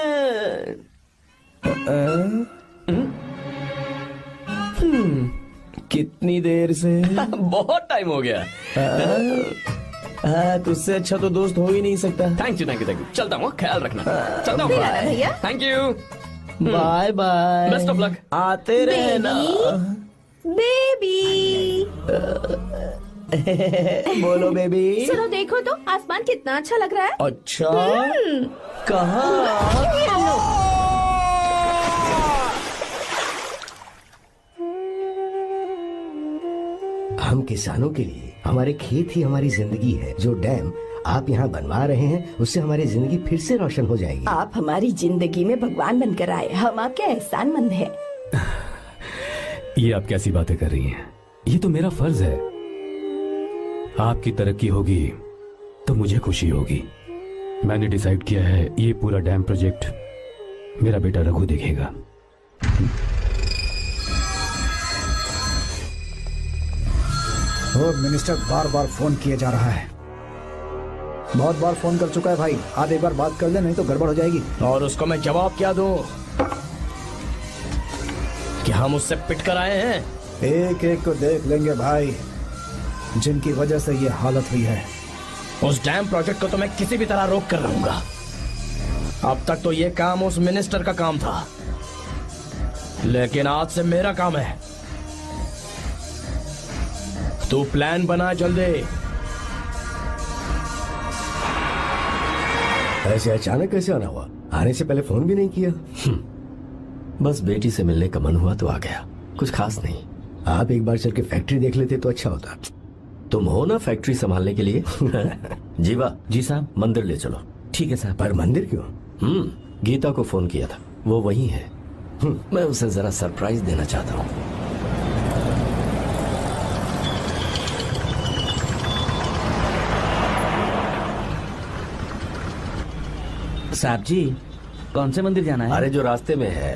कितनी देर से? बहुत टाइम हो गया। तुझसे अच्छा तो दोस्त हो ही नहीं सकता। Thank you, thank you, thank you. चलता हूँ, ख्याल रखना। चलता हूँ भैया। Thank you. Bye bye. Best of luck. आते रहना। बेबी। बोलो बेबी। सुनो, देखो तो आसमान कितना अच्छा लग रहा है। अच्छा, कहाँ? हम किसानों के लिए हमारे खेत ही हमारी जिंदगी है। जो डैम आप यहाँ बनवा रहे हैं, उससे हमारी जिंदगी फिर से रोशन हो जाएगी। आप हमारी जिंदगी में भगवान बनकर आए, हम आपके एहसानमंद हैं। ये आप कैसी बातें कर रही हैं? ये तो मेरा फर्ज है। आपकी तरक्की होगी तो मुझे खुशी होगी। मैंने डिसाइड किया है, ये पूरा डैम प्रोजेक्ट मेरा बेटा रघु देखेगा। होम मिनिस्टर बार बार फोन किया जा रहा है। बहुत बार फोन कर चुका है भाई। आज एक बार बात कर ले, नहीं तो गड़बड़ हो जाएगी। और उसको मैं जवाब क्या दूं कि हम उससे पिट कर आए हैं? एक एक को देख लेंगे भाई, जिनकी वजह से ये हालत हुई है। उस डैम प्रोजेक्ट को तो मैं किसी भी तरह रोक कर रहूंगा। अब तक तो ये काम उस मिनिस्टर का काम था, लेकिन आज से मेरा काम है। तू प्लान बना जल्दी। ऐसे अचानक कैसे आना हुआ? आने से पहले फोन भी नहीं किया। बस बेटी से मिलने का मन हुआ तो आ गया, कुछ खास नहीं। आप एक बार चल के फैक्ट्री देख लेते तो अच्छा होता। तुम हो ना फैक्ट्री संभालने के लिए। जीवा। जी साहब। मंदिर ले चलो। ठीक है साहब। पर मंदिर क्यों? गीता को फोन किया था, वो वही है। मैं उसे जरा सरप्राइज देना चाहता हूँ। साहब जी, कौन से मंदिर जाना है? अरे जो रास्ते में है।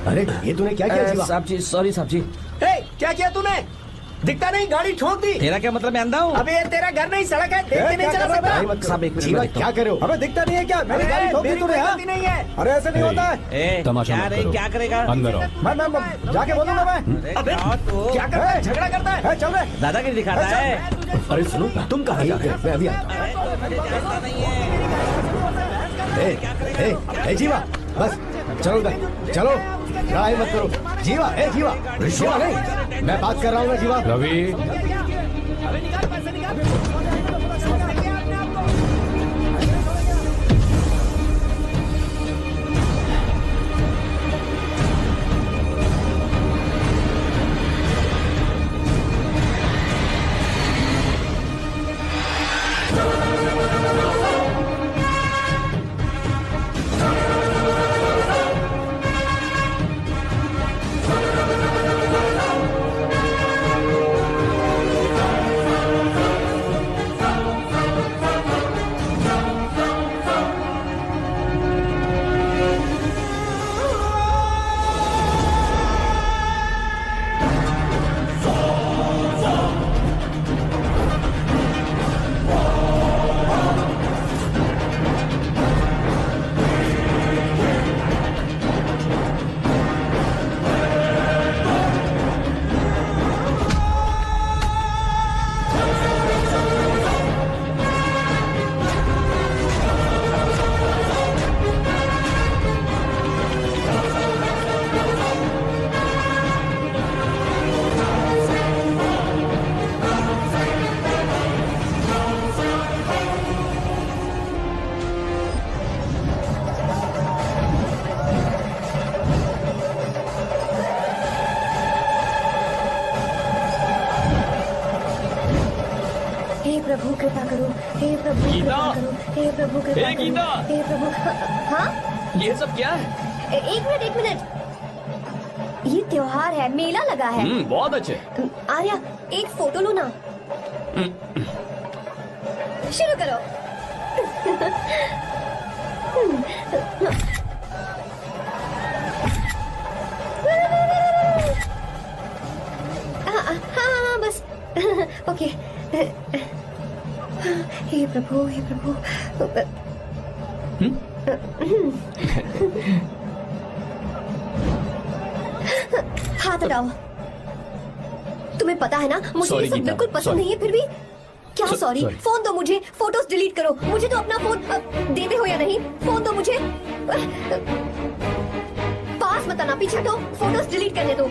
अरे ये तूने क्या किया जीवा? साहब जी, सॉरी साहब जी। क्या किया तूने? दिखता नहीं, गाड़ी ठोक दी। तेरा क्या मतलब? मैं अंधा हूँ? अबे ये तेरा घर नहीं, सड़क है, देख के नहीं चला सकता। साहब एक जीवा मिनट। क्या करे हो? अबे दिखता नहीं है क्या? मेरी गाड़ी ठोक दी तूने। हाँ? नहीं है। अरे ऐसे नहीं होता है। तमाशा मत करो। क्या करेगा? अंदर आओ। मैं जाके बोलूंगा मैं। अबे क्या करता है? झगड़ा करता है? चल रहे दादागिरी दिखाता है। अरे सुनो, तुम कहाँ जा रहे हो? मैं अभी आता हूँ। जीवा बस चलो उधर, चलो लड़ाई मत करो। जीवा, जीवा, जीवा नहीं, मैं बात कर रहा हूँ ना जीवा। रवि, प्रभु कृपा करो, हे प्रभु गीता! कृपा करो, हे प्रभु कृपा हे करो, गीता! हे प्रभु। हाँ ये सब क्या है? एक मिनट त्योहार है, मेला लगा है। बहुत अच्छे। आर्या, एक फोटो लो ना। शुरू करो। हाँ बस। ओके। हे प्रभु, हे प्रभु। हाथ हटाओ। तुम्हें पता है ना, मुझे ये सब बिल्कुल पसंद नहीं है, फिर भी क्या सॉरी? फोन दो मुझे, फोटोज डिलीट करो। मुझे तो अपना फोन देते हो या नहीं? फोन दो मुझे। पास मत आना, पीछे हटो, फोटोज डिलीट करने दो।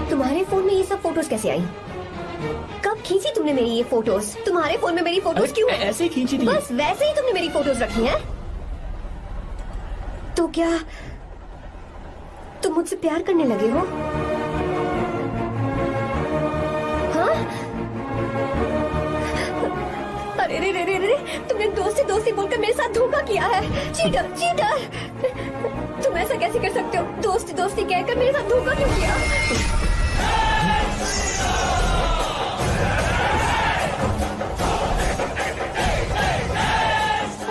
तुम्हारे फोन में ये सब फोटोज कैसे आई? कब खींची तुमने मेरी ये फोटोज? तुम्हारे फोन में मेरी फोटोज क्यों? ऐसे खींची थी। बस वैसे ही तुमने मेरी फोटोज रखी हैं? तो क्या तुम मुझसे प्यार करने लगे हो? हाँ? अरे रे रे रे रे, तुमने दोस्ती दोस्ती बोलकर मेरे साथ धोखा किया है। Cheater, cheater! तुम ऐसा कैसे कर सकते हो? दोस्ती दोस्ती कहकर मेरे साथ धोखा क्यों किया?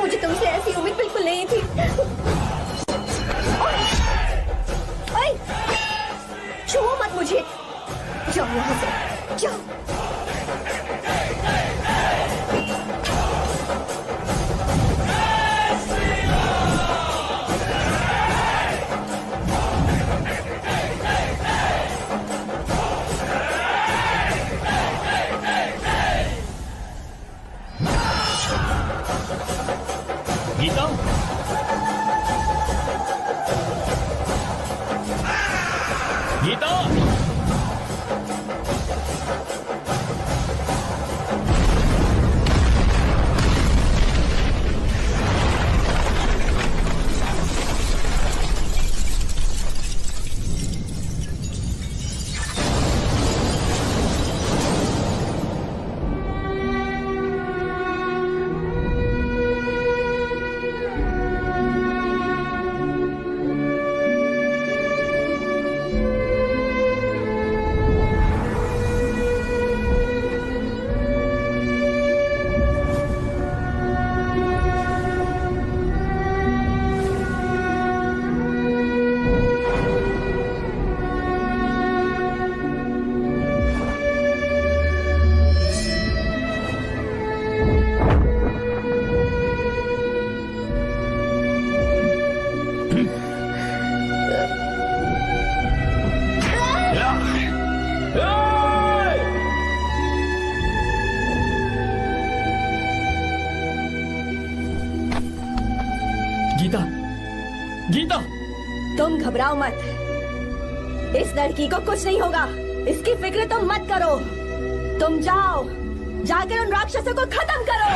मुझे तुमसे ऐसी उम्मीद बिल्कुल नहीं थी। ओए, छुओ मत मुझे। जाओ यहाँ से, जाओ। गीता, गीता, गीता, गीता, तुम घबराओ मत। इस लड़की को कुछ नहीं होगा, इसकी फिक्र तुम मत करो। तुम जाओ, जाकर उन राक्षसों को खत्म करो।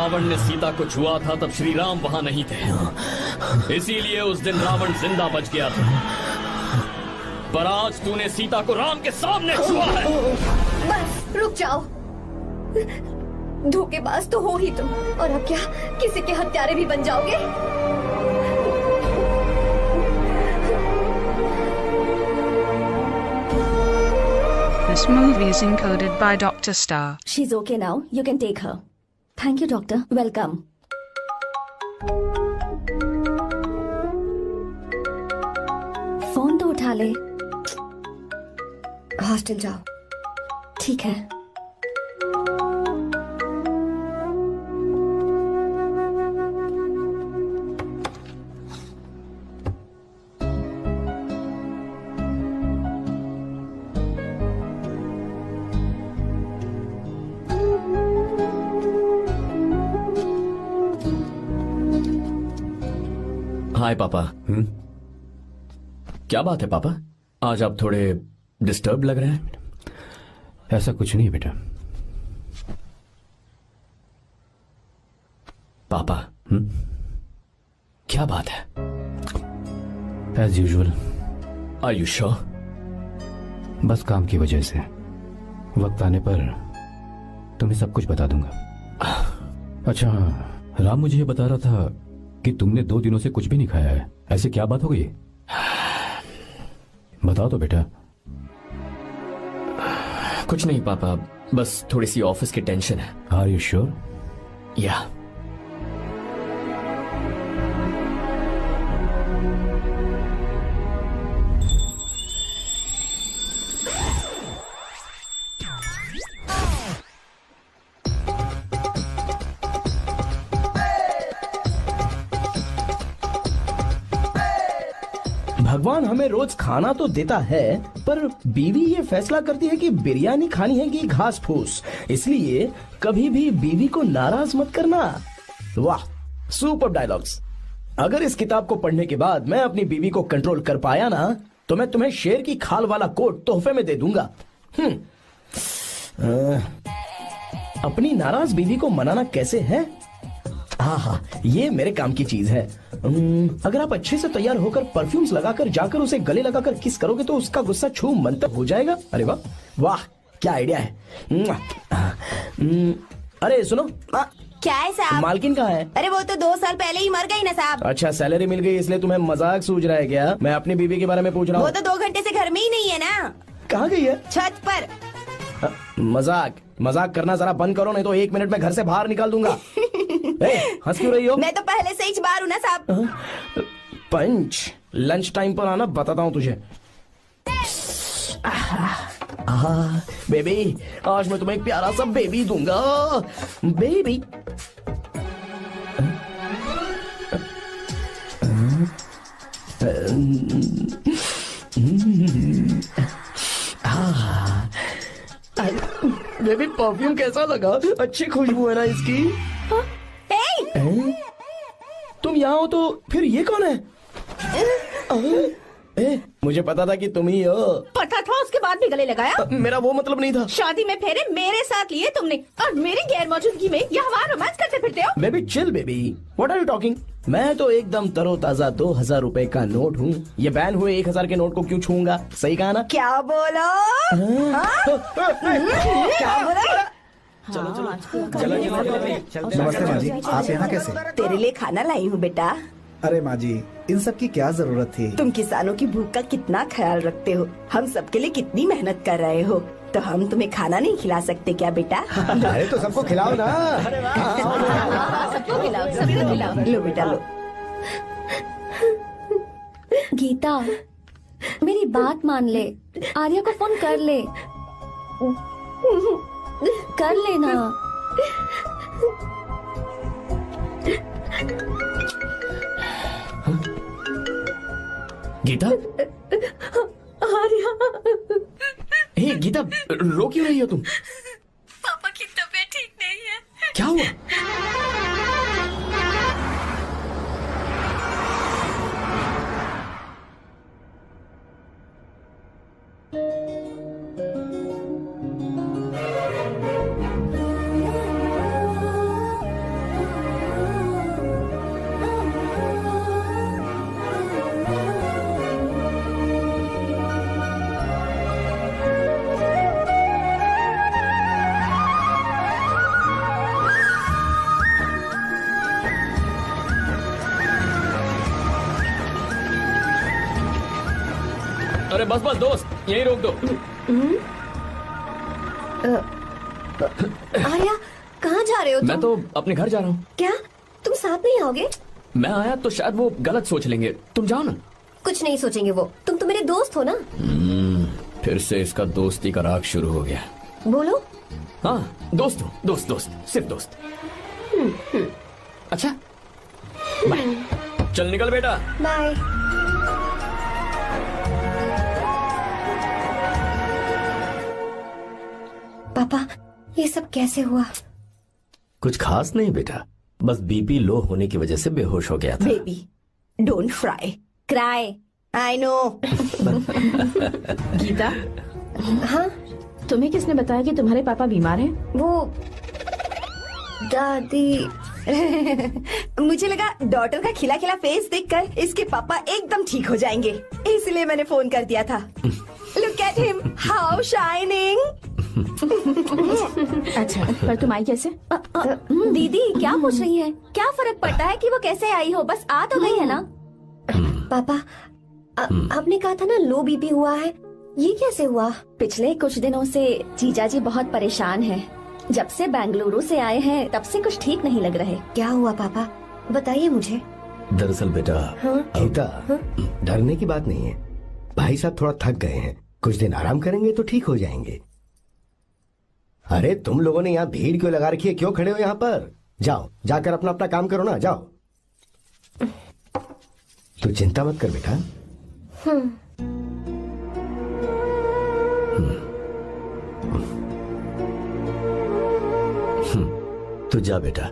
रावण ने सीता को छुआ था तब श्री राम वहां नहीं थे, इसीलिए उस दिन रावण जिंदा बच गया था। पर आज तूने सीता को राम के सामने छुआ है। बस रुक जाओ, धोखेबाज तो हो ही तुम, और अब क्या किसी के हत्यारे भी बन जाओगे? This movie is encoded by Dr. Star. She's okay now. You can take her. Thank you, doctor. Welcome. Phone तो उठा ले। हॉस्टल जाओ। ठीक है। हाय पापा। क्या बात है पापा, आज आप थोड़े डिस्टर्ब लग रहे हैं। ऐसा कुछ नहीं बेटा। पापा क्या बात है? As usual. Are you sure? बस काम की वजह से वक्त आने पर तुम्हें सब कुछ बता दूंगा। अच्छा, राम मुझे ये बता रहा था कि तुमने 2 दिनों से कुछ भी नहीं खाया है। ऐसे क्या बात हो गई? बताओ तो बेटा। कुछ नहीं पापा, बस थोड़ी सी ऑफिस की टेंशन है। Are you sure? या। भगवान हमें रोज खाना तो देता है, पर बीवी ये फैसला करती है कि बिरयानी खानी है कि घास फूस। इसलिए कभी भी बीवी को नाराज मत करना। वाह, सुपर डायलॉग्स। अगर इस किताब को पढ़ने के बाद मैं अपनी बीवी को कंट्रोल कर पाया ना, तो मैं तुम्हें शेर की खाल वाला कोट तोहफे में दे दूंगा। अपनी नाराज बीवी को मनाना कैसे है? हाँ, ये मेरे काम की चीज है। अगर आप अच्छे से तैयार होकर परफ्यूम्स लगाकर जाकर उसे गले लगाकर किस करोगे तो उसका गुस्सा छू मंतक हो जाएगा। अरे वाह वाह, क्या आइडिया है। अरे सुनो, क्या है साहब? मालकिन कहाँ है? अरे वो तो 2 साल पहले ही मर गई ना साहब। अच्छा, सैलरी मिल गई इसलिए तुम्हें मजाक सूझ रहा है क्या? मैं अपनी बीवी के बारे में पूछ रहा हूँ। वो तो 2 घंटे से घर में ही नहीं है ना। कहाँ गई है? छत पर। मजाक करना जरा बंद करो, नहीं तो 1 मिनट में घर से बाहर निकाल दूंगा। हंस क्यों रही हो? मैं तो पहले से ही बाहर हूँ ना साहब। पंच, लंच टाइम पर आना, बताता हूँ तुझे। बेबी, आज मैं तुम्हें एक प्यारा सा बेबी दूंगा। बेबी बेबी, परफ्यूम कैसा लगा? अच्छी खुशबू है ना इसकी? तुम यहाँ हो तो फिर ये कौन है? मुझे पता था कि तुम ही हो। पता था, उसके बाद भी गले लगाया? मेरा वो मतलब नहीं था। शादी में फेरे मेरे साथ लिए तुमने और मेरी गैर मौजूदगी में यहाँ रोमांस करते फिरते हो। Baby chill baby, what are you talking? मैं तो एकदम तरोताजा 2000 रुपए का नोट हूँ। ये बैन हुए 1000 के नोट को क्यों छूऊंगा? सही कहा ना? क्या बोलो? क्या बोलो? चलो नमस्ते माँ जी, आप यहाँ कैसे? तेरे लिए खाना लाई हूँ बेटा। अरे माँ जी, इन सब की क्या जरूरत थी? तुम किसानों की भूख का कितना ख्याल रखते हो, हम सबके लिए कितनी मेहनत कर रहे हो, तो हम तुम्हें खाना नहीं खिला सकते क्या बेटा? अरे तो सबको खिलाओ ना। सबको खिलाओ, सबको खिलाओ। लो बेटा लो। गीता, मेरी बात मान ले, आर्या को फोन कर ले। कर लेना। गीता, आर्या। हे गीता, रो क्यों रही हो तुम? पापा की तबीयत ठीक नहीं है। क्या हुआ? बस बस दोस्त, यही रोक दो। आर्या, कहाँ जा रहे हो तुम? मैं तो अपने घर जा रहा हूँ। क्या तुम साथ नहीं आओगे? मैं आया तो शायद वो गलत सोच लेंगे, तुम जाओ ना। कुछ नहीं सोचेंगे वो, तुम तो मेरे दोस्त हो ना। फिर से इसका दोस्ती का राग शुरू हो गया। बोलो। हाँ दोस्त हूँ, दोस्त दोस्त, सिर्फ दोस्त। अच्छा बाय, चल निकल बेटा। बाय। पापा, ये सब कैसे हुआ? कुछ खास नहीं बेटा, बस बीपी लो होने की वजह से बेहोश हो गया था। Baby don't fry cry, I know. Geeta, हाँ तुम्हें किसने बताया कि तुम्हारे पापा बीमार हैं? वो दादी। मुझे लगा डॉटर का खिला खिला फेस देखकर इसके पापा एकदम ठीक हो जाएंगे, इसलिए मैंने फोन कर दिया था। Look at him, how shining. अच्छा, पर तुम आई कैसे? दीदी क्या पूछ रही है? क्या फर्क पड़ता है कि वो कैसे आई हो, बस आ तो गई है ना। पापा, आपने कहा था ना लो बीपी हुआ है, ये कैसे हुआ? पिछले कुछ दिनों से जीजा जी बहुत परेशान हैं। जब से बेंगलुरु से आए हैं तब से कुछ ठीक नहीं लग रहे। क्या हुआ पापा, बताइए मुझे। दरअसल बेटा, गीता, डरने की बात नहीं है। भाई साहब थोड़ा थक गए हैं, कुछ दिन आराम करेंगे तो ठीक हो जाएंगे। अरे तुम लोगों ने यहाँ भीड़ क्यों लगा रखी है, क्यों खड़े हो यहाँ पर? जाओ, जाकर अपना अपना काम करो ना, जाओ। तू चिंता मत कर बेटा। तू जा बेटा,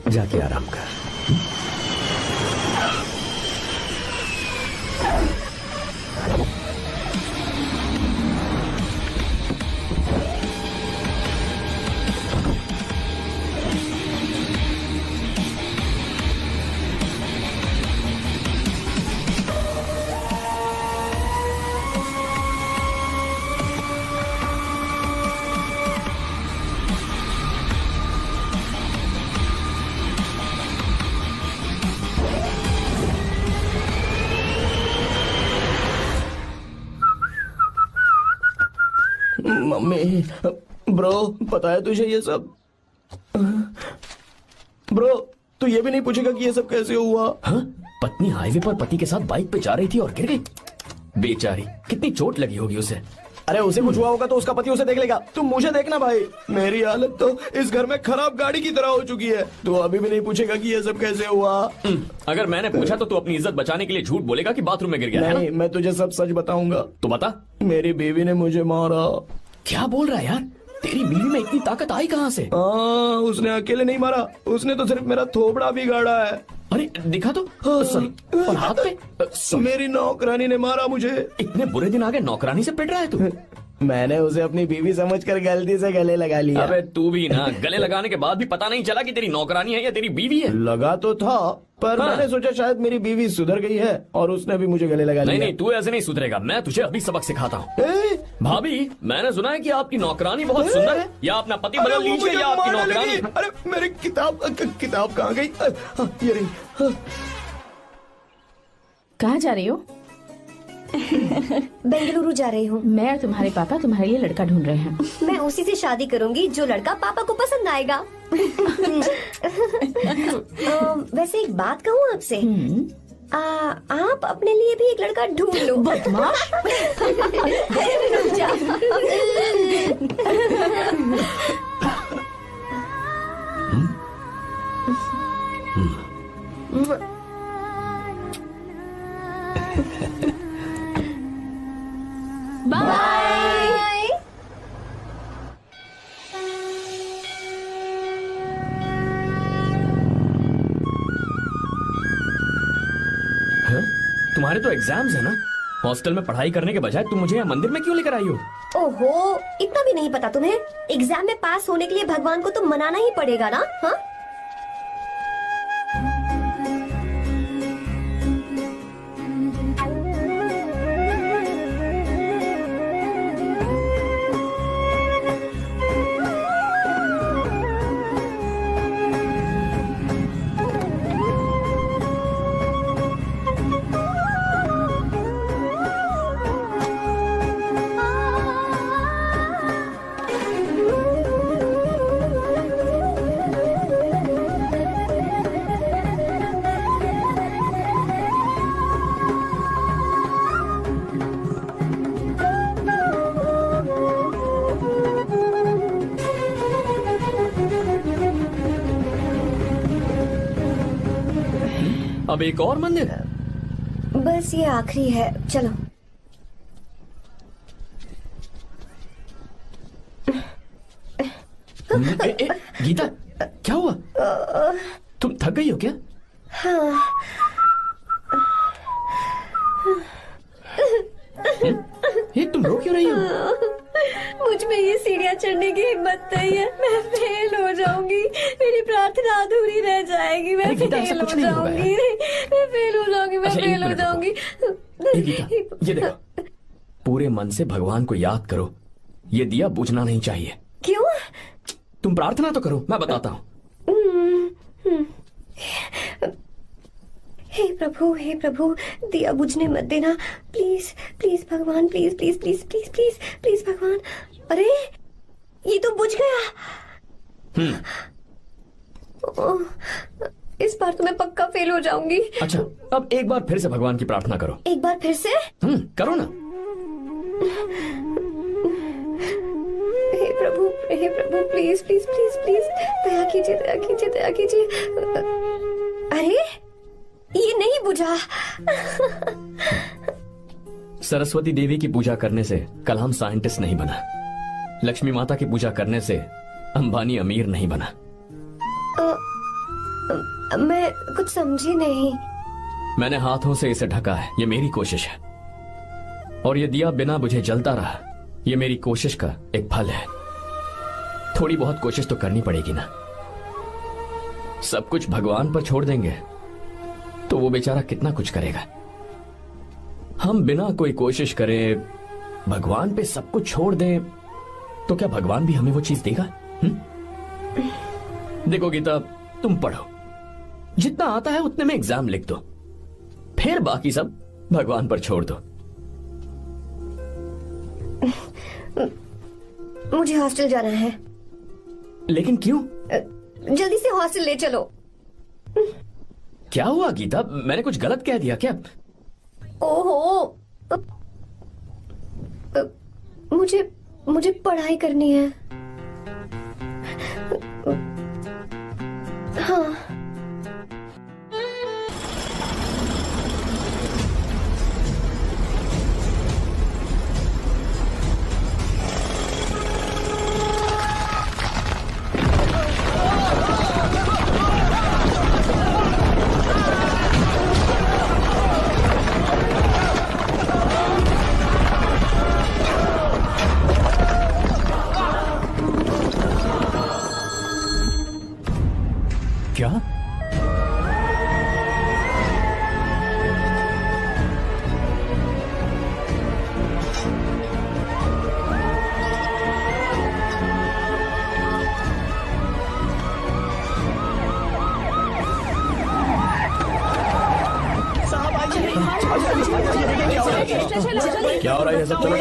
जाके आराम कर। मम्मी, ब्रो, पता है तुझे ये सब? ब्रो, तू ये भी नहीं पूछेगा कि ये सब कैसे हुआ? हाँ? पत्नी हाईवे पर पति के साथ बाइक पे जा रही थी और गिर गई। बेचारी, कितनी चोट लगी होगी उसे। अरे उसे कुछ हुआ होगा तो उसका पति उसे देख लेगा, तुम मुझे देखना भाई। मेरी हालत तो इस घर में खराब गाड़ी की तरह हो चुकी है। तू अभी भी नहीं पूछेगा कि ये सब कैसे हुआ? अगर मैंने पूछा तो तू अपनी इज्जत बचाने के लिए झूठ बोलेगा कि बाथरूम में गिर गया। नहीं, मैं तुझे सब सच बताऊंगा। तो बता। मेरी बीवी ने मुझे मारा। क्या बोल रहा है यार? तेरी बीवी में इतनी ताकत आई कहाँ से? उसने अकेले नहीं मारा, उसने तो सिर्फ मेरा थोबड़ा बिगाड़ा है। अरे दिखा तो। सॉरी, और हाथ पे? मेरी नौकरानी ने मारा मुझे। इतने बुरे दिन आ गए, नौकरानी से पिट रहा है तू? मैंने उसे अपनी बीवी समझकर गलती से गले लगा लिया। अबे तू भी ना, गले लगाने के बाद भी पता नहीं चला कि तेरी नौकरानी है या तेरी बीवी है। लगा तो था, पर मैंने सोचा शायद मेरी बीवी सुधर गई है और उसने भी मुझे गले लगा लिया। नहीं, तू ऐसे नहीं सुधरेगा, मैं तुझे अभी सबक सिखाता हूँ। भाभी, मैंने सुना है कि आपकी नौकरानी बहुत सुंदर है, या अपना पति बदल लीजिए या आपकी नौकरानी। अरे मेरी किताब कहाँ गई? ये रही। कहाँ जा रही हो? बेंगलुरु जा रही हूँ। मैं और तुम्हारे पापा तुम्हारे लिए लड़का ढूंढ रहे हैं। मैं उसी से शादी करूंगी जो लड़का पापा को पसंद आएगा। वैसे एक बात कहूँ आपसे, आप अपने लिए भी एक लड़का ढूंढ लो। बदमाश। बाय। तुम्हारे तो एग्जाम्स है ना? हॉस्टल में पढ़ाई करने के बजाय तुम मुझे यहाँ मंदिर में क्यों लेकर आई हो? ओहो, इतना भी नहीं पता तुम्हें? एग्जाम में पास होने के लिए भगवान को तो मनाना ही पड़ेगा ना। हाँ, अब एक और मंदिर? बस ये आखिरी है, चलो। गीता, क्या हुआ? तुम थक गई हो क्या? हाँ। ये तुम रो क्यों रही हो? मुझ में ये सीढ़ियाँ चढ़ने की हिम्मत नहीं है। मैं फेल हो जाऊंगी, मेरी प्रार्थना अधूरी रह जाएगी। मैं फेल हो जाऊंगी, मैं फेल हो जाऊंगी, मैं फेल हो जाऊंगी। गीता, ये देखो, पूरे मन से भगवान को याद करो। ये दिया बुझना नहीं चाहिए। क्यों? तुम प्रार्थना तो करो, मैं बताता हूँ। हे प्रभु, दिया बुझने मत देना, प्लीज प्लीज भगवान, please please please please please please भगवान। अरे ये तो बुझ गया। इस बार तो मैं पक्का फेल हो जाऊंगी। अच्छा, अब एक बार फिर से भगवान की प्रार्थना करो। एक बार फिर से? करो ना। हे प्रभु, प्लीज प्लीज प्लीज प्लीज, दया कीजिए, दया कीजिए, दया कीजिए। अरे ये नहीं बुझा। सरस्वती देवी की पूजा करने से कलाम साइंटिस्ट नहीं बना। लक्ष्मी माता की पूजा करने से अंबानी अमीर नहीं बना। मैं कुछ समझी नहीं। मैंने हाथों से इसे ढका है, ये मेरी कोशिश है। और ये दिया बिना बुझे जलता रहा, ये मेरी कोशिश का एक फल है। थोड़ी बहुत कोशिश तो करनी पड़ेगी ना। सब कुछ भगवान पर छोड़ देंगे तो वो बेचारा कितना कुछ करेगा। हम बिना कोई कोशिश करे भगवान पे सब कुछ छोड़ दें तो क्या भगवान भी हमें वो चीज देगा? देखो गीता, तुम पढ़ो, जितना आता है उतने में एग्जाम लिख दो, फिर बाकी सब भगवान पर छोड़ दो। मुझे हॉस्टल जाना है। लेकिन क्यों? जल्दी से हॉस्टल ले चलो। क्या हुआ गीता, मैंने कुछ गलत कह दिया क्या? ओहो, मुझे पढ़ाई करनी है। हाँ। क्या? क्या हो रहा है? सब चलो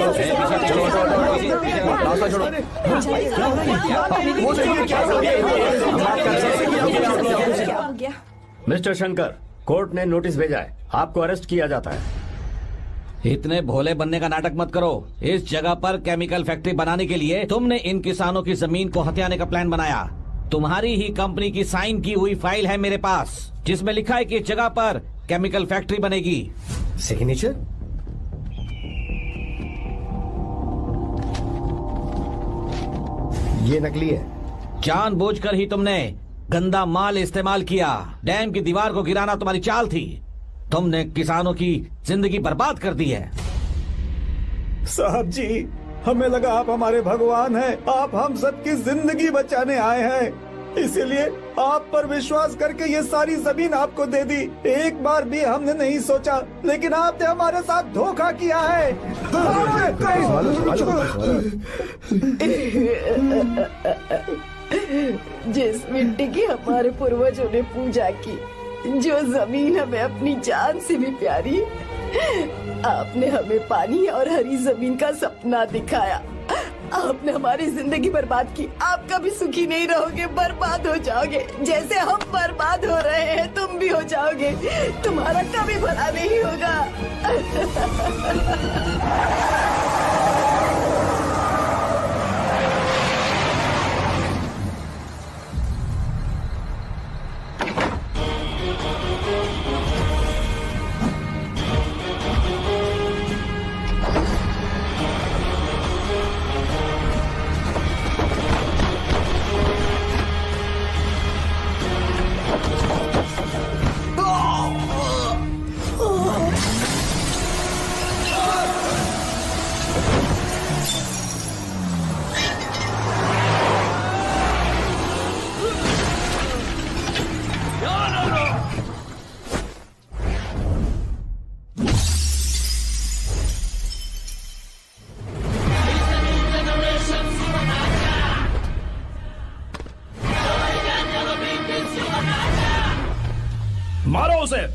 रास्ता छोड़ो। मिस्टर शंकर, कोर्ट ने नोटिस भेजा है, आपको अरेस्ट किया जाता है। इतने भोले बनने का नाटक मत करो। इस जगह पर केमिकल फैक्ट्री बनाने के लिए तुमने इन किसानों की जमीन को हथियाने का प्लान बनाया। तुम्हारी ही कंपनी की साइन की हुई फाइल है मेरे पास, जिसमें लिखा है कि इस जगह पर केमिकल फैक्ट्री बनेगी। सिग्नेचर? ये नकली है। जानबूझकर ही तुमने गंदा माल इस्तेमाल किया। डैम की दीवार को गिराना तुम्हारी चाल थी। तुमने किसानों की जिंदगी बर्बाद कर दी है। साहब जी, हमें लगा आप हमारे भगवान हैं, आप हम सबकी जिंदगी बचाने आए हैं, इसीलिए आप पर विश्वास करके ये सारी जमीन आपको दे दी। एक बार भी हमने नहीं सोचा, लेकिन आपने हमारे साथ धोखा किया है। जिस मिट्टी की हमारे पूर्वजों ने पूजा की, जो जमीन हमें अपनी जान से भी प्यारी, आपने हमें पानी और हरी जमीन का सपना दिखाया। आपने हमारी जिंदगी बर्बाद की। आप कभी सुखी नहीं रहोगे, बर्बाद हो जाओगे। जैसे हम बर्बाद हो रहे हैं तुम भी हो जाओगे। तुम्हारा कभी भला नहीं होगा। उसे।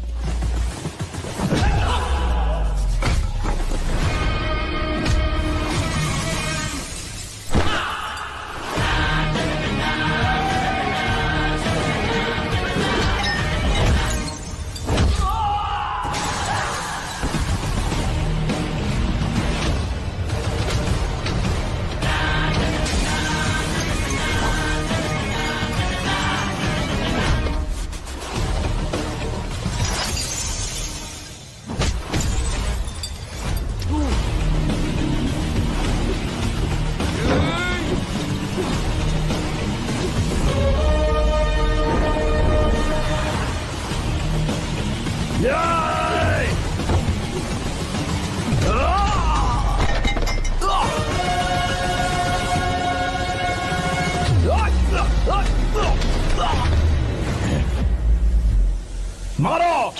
मारो।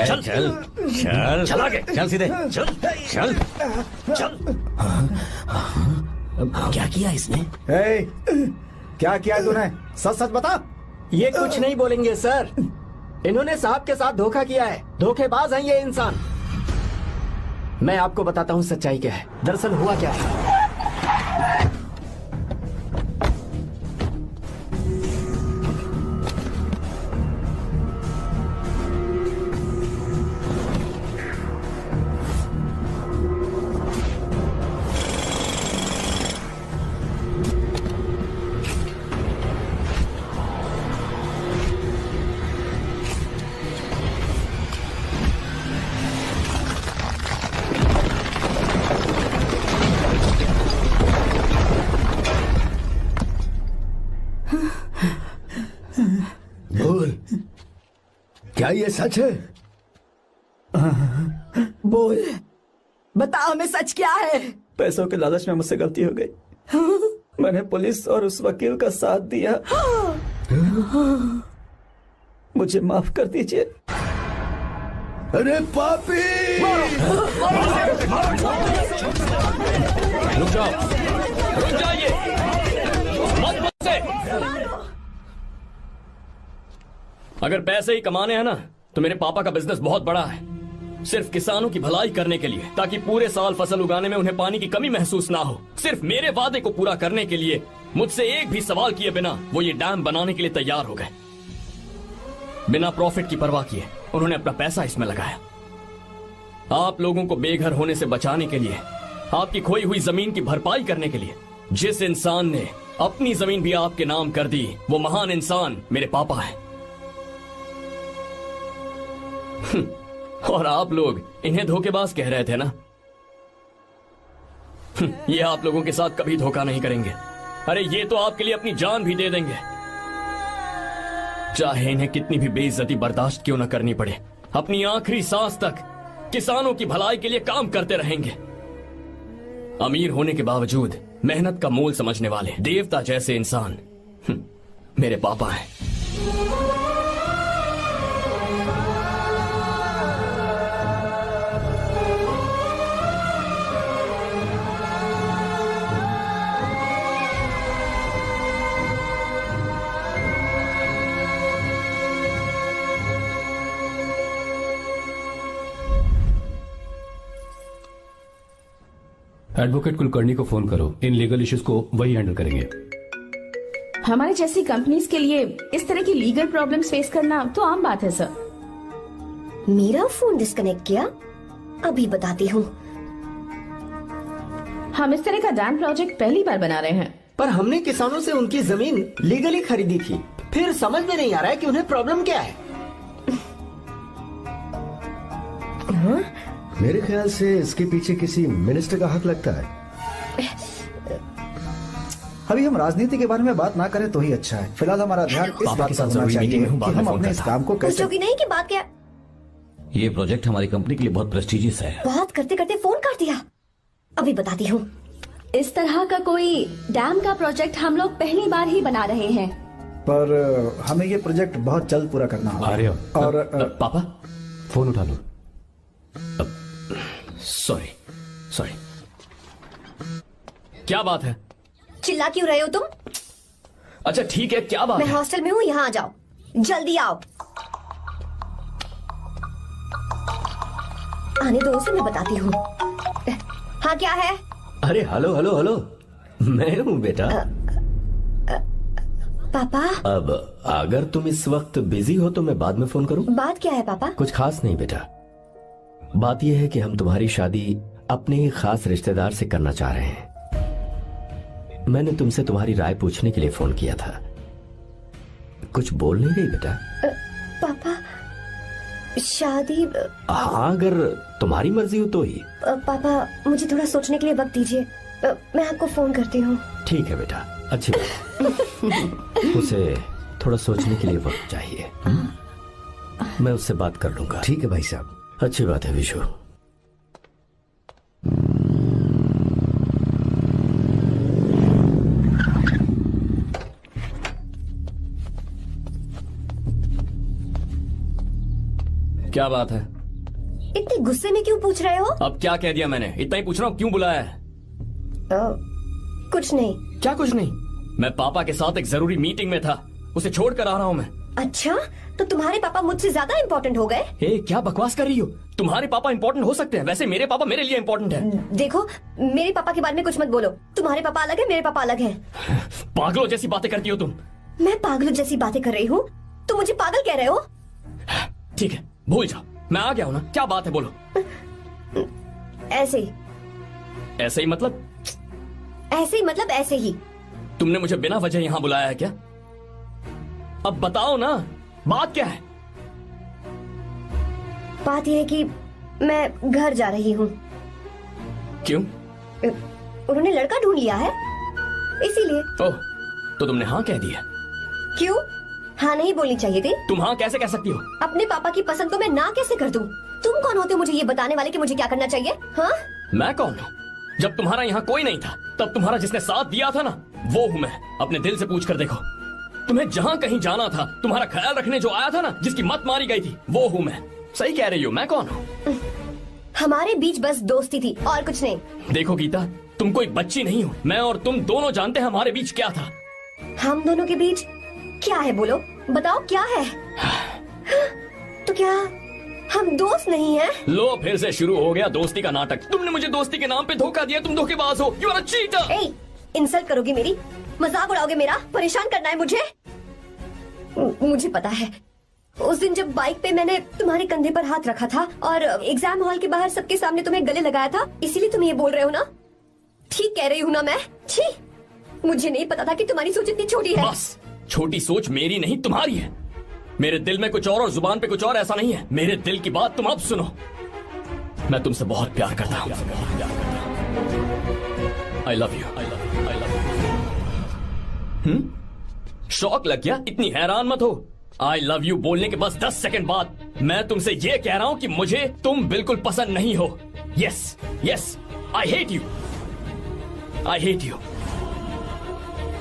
चल चल चल चल आगे। चल सीधे चल चल चल। क्या किया इसने? क्या किया तूने? सच सच बता। ये कुछ नहीं बोलेंगे सर। इन्होंने साहब के साथ धोखा किया है। धोखेबाज हैं ये इंसान। मैं आपको बताता हूँ सच्चाई क्या है। दरअसल हुआ क्या है। बोल, क्या ये सच है? बोल, बता हमें सच क्या है। पैसों के लालच में मुझसे गलती हो गई। मैंने पुलिस और उस वकील का साथ दिया। मुझे माफ कर दीजिए। अरे पापी! रुक जाओ, रुक जाइए, मत मुझसे। अगर पैसे ही कमाने हैं ना, तो मेरे पापा का बिजनेस बहुत बड़ा है। सिर्फ किसानों की भलाई करने के लिए, ताकि पूरे साल फसल उगाने में उन्हें पानी की कमी महसूस ना हो। सिर्फ मेरे वादे को पूरा करने के लिए मुझसे एक भी सवाल किए बिना वो ये डैम बनाने के लिए तैयार हो गए। बिना प्रॉफिट की परवाह किए उन्होंने अपना पैसा इसमें लगाया। आप लोगों को बेघर होने से बचाने के लिए, आपकी खोई हुई जमीन की भरपाई करने के लिए। जिस इंसान ने अपनी जमीन भी आपके नाम कर दी, वो महान इंसान मेरे पापा है। और आप लोग इन्हें धोखेबाज कह रहे थे ना? ये आप लोगों के साथ कभी धोखा नहीं करेंगे। अरे ये तो आपके लिए अपनी जान भी दे देंगे, चाहे इन्हें कितनी भी बेइज्जती बर्दाश्त क्यों न करनी पड़े। अपनी आखिरी सांस तक किसानों की भलाई के लिए काम करते रहेंगे। अमीर होने के बावजूद मेहनत का मोल समझने वाले देवता जैसे इंसान मेरे पापा हैं। एडवोकेट कुलकर्णी को फोन करो। इन लीगल इश्यूज को वही हैंडल करेंगे। हमारे जैसी कंपनीज के लिए इस तरह की लीगल प्रॉब्लम्स फेस करना तो आम बात है सर। मेरा फोन डिस्कनेक्ट किया? अभी बताती हूँ। हम इस तरह का डैम प्रोजेक्ट पहली बार बना रहे हैं। पर हमने किसानों से उनकी जमीन लीगली खरीदी थी, फिर समझ में नहीं आ रहा है कि उन्हें प्रॉब्लम क्या है। मेरे ख्याल से इसके पीछे किसी मिनिस्टर का हक लगता है। अभी हम राजनीति के बारे में बात ना करें तो ही अच्छा है। फिलहाल हमारा ध्यान इस बात पर होना चाहिए कि हम अपने इस काम को कैसे। पूछोगी नहीं कि बात क्या? ये प्रोजेक्ट हमारी कंपनी के लिए बहुत प्रेस्टिजियस है। बात करते करते फोन काट दिया। अभी बताती हूँ। इस तरह का कोई डैम का प्रोजेक्ट हम लोग पहली बार ही बना रहे हैं। पर हमें ये प्रोजेक्ट बहुत जल्द पूरा करना होगा। आर्य, और पापा फोन उठा लो। सॉरी सॉरी, क्या बात है? चिल्ला क्यों रहे हो तुम? अच्छा ठीक है, क्या बात मैं है? हॉस्टल में हूँ, यहाँ आ जाओ, जल्दी आओ। आने दो उसे, मैं बताती हूँ। हाँ क्या है? अरे हेलो हेलो हेलो, मैं हूँ बेटा। पापा। अब अगर तुम इस वक्त बिजी हो तो मैं बाद में फोन करूँ? बात क्या है पापा? कुछ खास नहीं बेटा, बात यह है कि हम तुम्हारी शादी अपने ही खास रिश्तेदार से करना चाह रहे हैं। मैंने तुमसे तुम्हारी राय पूछने के लिए फोन किया था। कुछ बोल नहीं रही बेटा? पापा शादी। हाँ अगर तुम्हारी मर्जी हो तो ही। पापा मुझे थोड़ा सोचने के लिए वक्त दीजिए, मैं आपको फोन करती हूँ। ठीक है बेटा, अच्छी बात। उसे थोड़ा सोचने के लिए वक्त चाहिए। मैं उससे बात कर लूंगा। ठीक है भाई साहब। अच्छी बात है विशु। क्या बात है? इतने गुस्से में क्यों पूछ रहे हो? अब क्या कह दिया मैंने? इतना ही पूछ रहा हूँ, क्यों बुलाया है? कुछ नहीं। क्या कुछ नहीं? मैं पापा के साथ एक जरूरी मीटिंग में था, उसे छोड़ कर आ रहा हूँ मैं। अच्छा, तो तुम्हारे पापा मुझसे ज्यादा इम्पोर्टेंट हो गए? क्या बकवास कर रही हो? तुम्हारे पापा इम्पोर्टेंट हो सकते हैं, वैसे मेरे पापा मेरे लिए इम्पोर्टेंट है। देखो, मेरे पापा के बारे में कुछ मत बोलो। तुम्हारे पापा अलग है, मेरे पापा अलग है। पागलों जैसी बातें करती हो तुम। मैं पागलों जैसी बातें कर रही हूँ? तुम मुझे पागल कह रहे हो? ठीक है, भूल जाओ, मैं आ गया हूँ ना। क्या बात है, बोलो। ऐसे ही। ऐसे ही मतलब? ऐसे ही मतलब ऐसे ही। तुमने मुझे बिना वजह यहाँ बुलाया है क्या? अब बताओ ना, बात क्या है? बात यह है कि मैं घर जा रही हूँ। क्यों? उन्होंने लड़का ढूंढ लिया है, इसीलिए। ओह, तो तुमने हाँ कह दिया? क्यों? हाँ नहीं बोलनी चाहिए थी? तुम हाँ कैसे कह सकती हो? अपने पापा की पसंद को मैं ना कैसे कर दूं? तुम कौन होते हो मुझे ये बताने वाले कि मुझे क्या करना चाहिए? हाँ? मैं कौन हूँ? जब तुम्हारा यहाँ कोई नहीं था, तब तुम्हारा जिसने साथ दिया था ना, वो हूँ मैं। अपने दिल से पूछ कर देखो, तुम्हें जहाँ कहीं जाना था, तुम्हारा ख्याल रखने जो आया था ना, जिसकी मत मारी गई थी, वो हूँ मैं। सही कह रही हो, मैं कौन हूँ? हमारे बीच बस दोस्ती थी और कुछ नहीं। देखो गीता, तुम कोई बच्ची नहीं हो। मैं और तुम दोनों जानते हैं हमारे बीच क्या था। हम दोनों के बीच क्या है? बोलो, बताओ क्या है? तो क्या हम दोस्त नहीं हैं? लो, फिर से शुरू हो गया दोस्ती का नाटक। तुमने मुझे दोस्ती के नाम पे धोखा दिया, तुम धोखेबाज हो। You are a cheater. ए, इंसल्ट करोगे मेरी? मजाक उड़ाओगे मेरा? परेशान करना है मुझे? मुझे पता है, उस दिन जब बाइक पे मैंने तुम्हारे कंधे पर हाथ रखा था और एग्जाम हॉल के बाहर सबके सामने तुम्हें गले लगाया था, इसीलिए तुम ये बोल रहे हो ना? ठीक कह रही हूँ ना मैं? छी, मुझे नहीं पता था कि तुम्हारी सोच इतनी छोटी है। बस, छोटी सोच मेरी नहीं तुम्हारी है। मेरे दिल में कुछ और जुबान पे कुछ और, ऐसा नहीं है। मेरे दिल की बात तुम अब सुनो। मैं तुमसे बहुत प्यार करता हूँ। I love you, I love you, I love you. शौक लग गया? इतनी हैरान मत हो। आई लव यू बोलने के बस 10 सेकंड बाद मैं तुमसे ये कह रहा हूँ कि मुझे तुम बिल्कुल पसंद नहीं हो। Yes yes, I hate you, I hate you.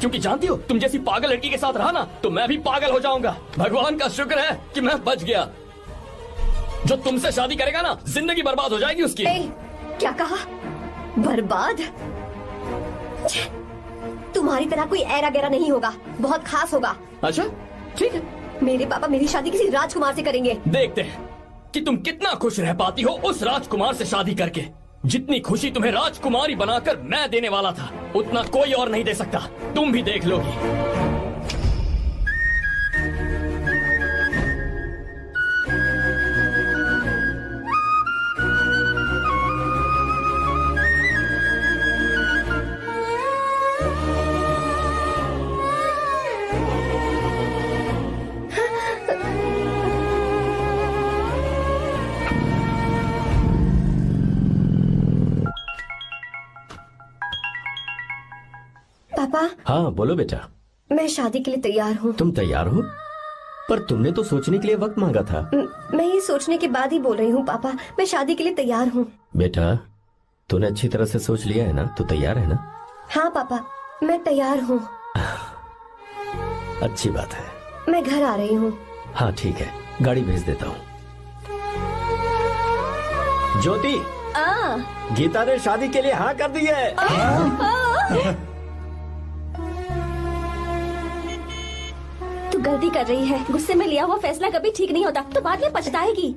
क्योंकि जानती हो, तुम जैसी पागल लड़की के साथ रहा ना, तो मैं भी पागल हो जाऊंगा। भगवान का शुक्र है कि मैं बच गया। जो तुमसे शादी करेगा ना, जिंदगी बर्बाद हो जाएगी उसकी। क्या कहा? बर्बाद? तुम्हारी तरह कोई ऐरा गैरा नहीं होगा, बहुत खास होगा। अच्छा ठीक है, मेरे पापा मेरी शादी किसी राजकुमार से करेंगे। देखते हैं कि तुम कितना खुश रह पाती हो उस राजकुमार से शादी करके। जितनी खुशी तुम्हें राजकुमारी बनाकर मैं देने वाला था, उतना कोई और नहीं दे सकता। तुम भी देख लोगी। पापा। हाँ बोलो बेटा। मैं शादी के लिए तैयार हूँ। तुम तैयार हो? पर तुमने तो सोचने के लिए वक्त मांगा था। मैं ये सोचने के बाद ही बोल रही हूँ पापा, मैं शादी के लिए तैयार हूँ। बेटा तूने अच्छी तरह से सोच लिया है ना? तू तैयार है ना? हाँ पापा, मैं तैयार हूँ। अच्छी बात है। मैं घर आ रही हूँ। हाँ ठीक है, गाड़ी भेज देता हूँ। ज्योति, गीता ने शादी के लिए हाँ कर दी है। तू गलती कर रही है। गुस्से में लिया हुआ फैसला कभी ठीक नहीं होता, तो बाद में पछताएगी।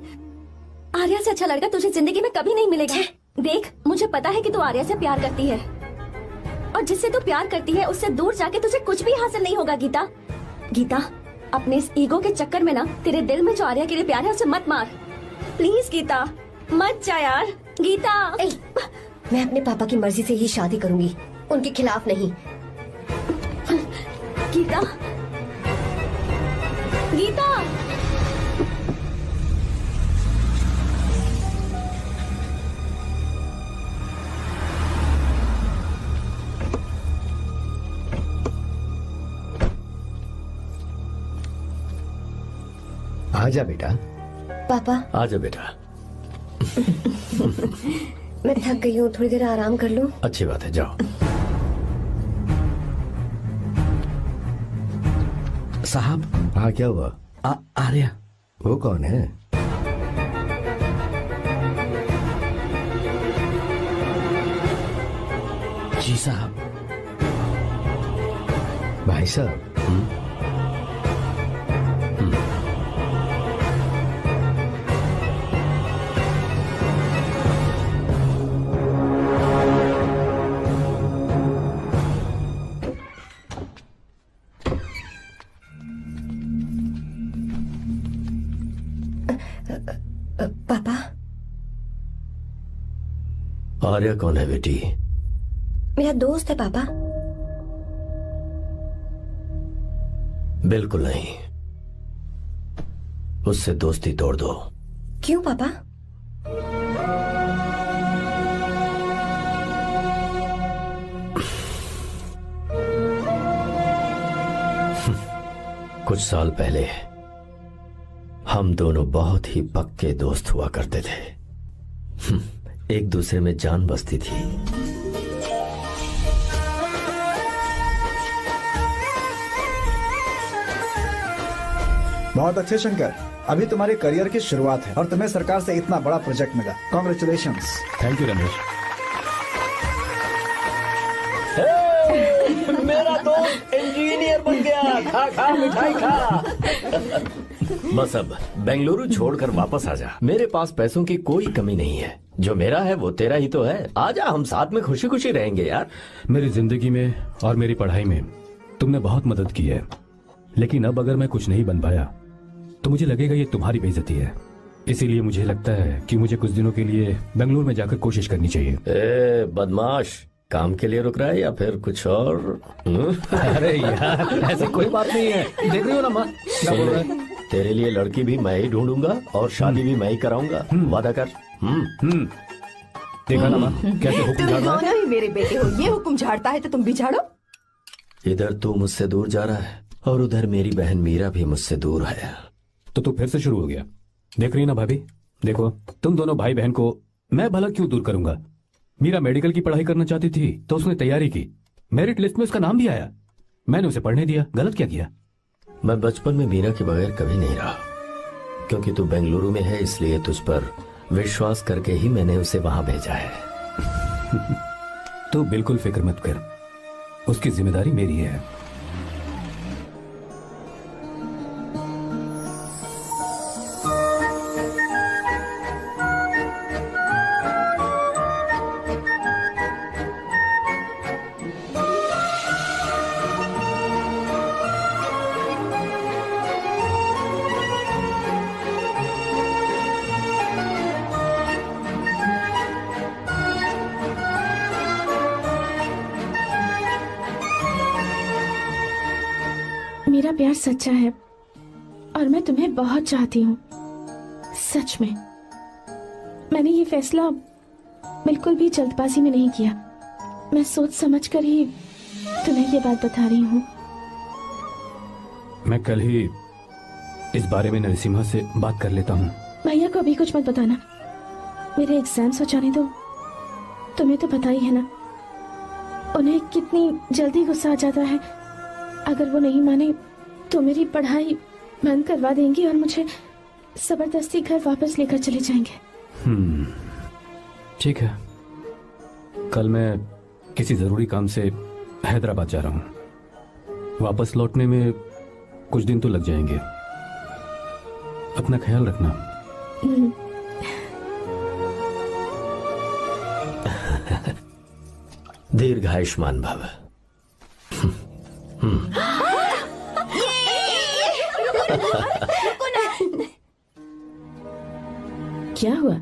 आर्या से अच्छा लड़का तुझे जिंदगी में कभी नहीं मिलेगा। देख, मुझे पता है कि तू आर्या से प्यार करती है, और जिससे तू प्यार करती है उससे दूर जाके तुझे कुछ भी हासिल नहीं होगा। गीता, गीता, अपने इस ईगो के चक्कर में ना तेरे दिल में जो आर्या के लिए प्यार है उसे मत मार। प्लीज गीता, मत जा यार। गीता, मैं अपने पापा की मर्जी से ही शादी करूंगी, उनके खिलाफ नहीं। गीता, गीता। आजा बेटा। पापा। आजा बेटा। मैं थक गई हूँ, थोड़ी देर आराम कर लूँ। अच्छी बात है, जाओ। साहब। हाँ क्या हुआ? आर्या। वो कौन है? जी साहब। भाई साहब। पापा। आर्या कौन है बेटी? मेरा दोस्त है पापा। बिल्कुल नहीं, उससे दोस्ती तोड़ दो। क्यों पापा? कुछ साल पहले हम दोनों बहुत ही पक्के दोस्त हुआ करते थे। एक दूसरे में जान बसती थी। बहुत अच्छे शंकर, अभी तुम्हारे करियर की शुरुआत है और तुम्हें सरकार से इतना बड़ा प्रोजेक्ट मिला। कॉन्ग्रेचुलेशंस। Thank you Ramesh. मेरा दोस्त इंजीनियर बन गया। खा खा मिठाई खा। बस अब बेंगलुरु छोड़कर वापस आ जा। मेरे पास पैसों की कोई कमी नहीं है। जो मेरा है वो तेरा ही तो है। आजा, हम साथ में खुशी खुशी रहेंगे यार। मेरी जिंदगी में और मेरी पढ़ाई में तुमने बहुत मदद की है, लेकिन अब अगर मैं कुछ नहीं बन पाया तो मुझे लगेगा ये तुम्हारी बेइज्जती है। इसीलिए मुझे लगता है कि मुझे कुछ दिनों के लिए बेंगलुरु में जाकर कोशिश करनी चाहिए। ए बदमाश, काम के लिए रुक रहा है या फिर कुछ और? अरे यार, ऐसी कोई बात नहीं है। देख रही हो ना माँ, क्या बोल रहा है? तेरे लिए लड़की भी मैं ही ढूंढूंगा और शादी भी मैं ही कराऊंगा। वादा कर। देखा ना माँ, कैसे हुक्म तुम झाड़ रहा है? दोनों ही मेरे बेटे हो। ये हुक्म झाड़ता है तो तुम भी झाड़ो। इधर तू मुझसे दूर जा रहा है और उधर मेरी बहन मीरा भी मुझसे दूर है। तो तू फिर से शुरू हो गया। देख रही ना भाभी, देखो तुम दोनों भाई बहन को मैं भला क्यों दूर करूंगा। मीरा मेडिकल की पढ़ाई करना चाहती थी तो उसने तैयारी की, मेरिट लिस्ट में उसका नाम भी आया, मैंने उसे पढ़ने दिया। गलत क्या किया? मैं बचपन में मीरा के बगैर कभी नहीं रहा, क्योंकि तू बेंगलुरु में है इसलिए तुझ पर विश्वास करके ही मैंने उसे वहां भेजा है। तू बिल्कुल फिक्र मत कर, उसकी जिम्मेदारी मेरी है। मेरा प्यार सच्चा है और मैं तुम्हें बहुत चाहती हूँ, सच में। मैंने ये फैसला बिल्कुल भी जल्दबाजी में नहीं किया। मैं सोच समझ कर ही तुम्हें ये बात बता रही हूँ। मैं कल ही इस बारे में नरसिम्हा से बात कर लेता हूँ। भैया को अभी कुछ मत बताना, मेरे एग्जाम्स हो जाने दो। तुम्हें तो पता ही है ना उन्हें कितनी जल्दी गुस्सा आ जाता है। अगर वो नहीं माने तो मेरी पढ़ाई बंद करवा देंगे और मुझे जबरदस्ती घर वापस लेकर चले जाएंगे। ठीक है, कल मैं किसी जरूरी काम से हैदराबाद जा रहा हूँ। वापस लौटने में कुछ दिन तो लग जाएंगे। अपना ख्याल रखना। दीर्घायुष्मान भव। क्या हुआ,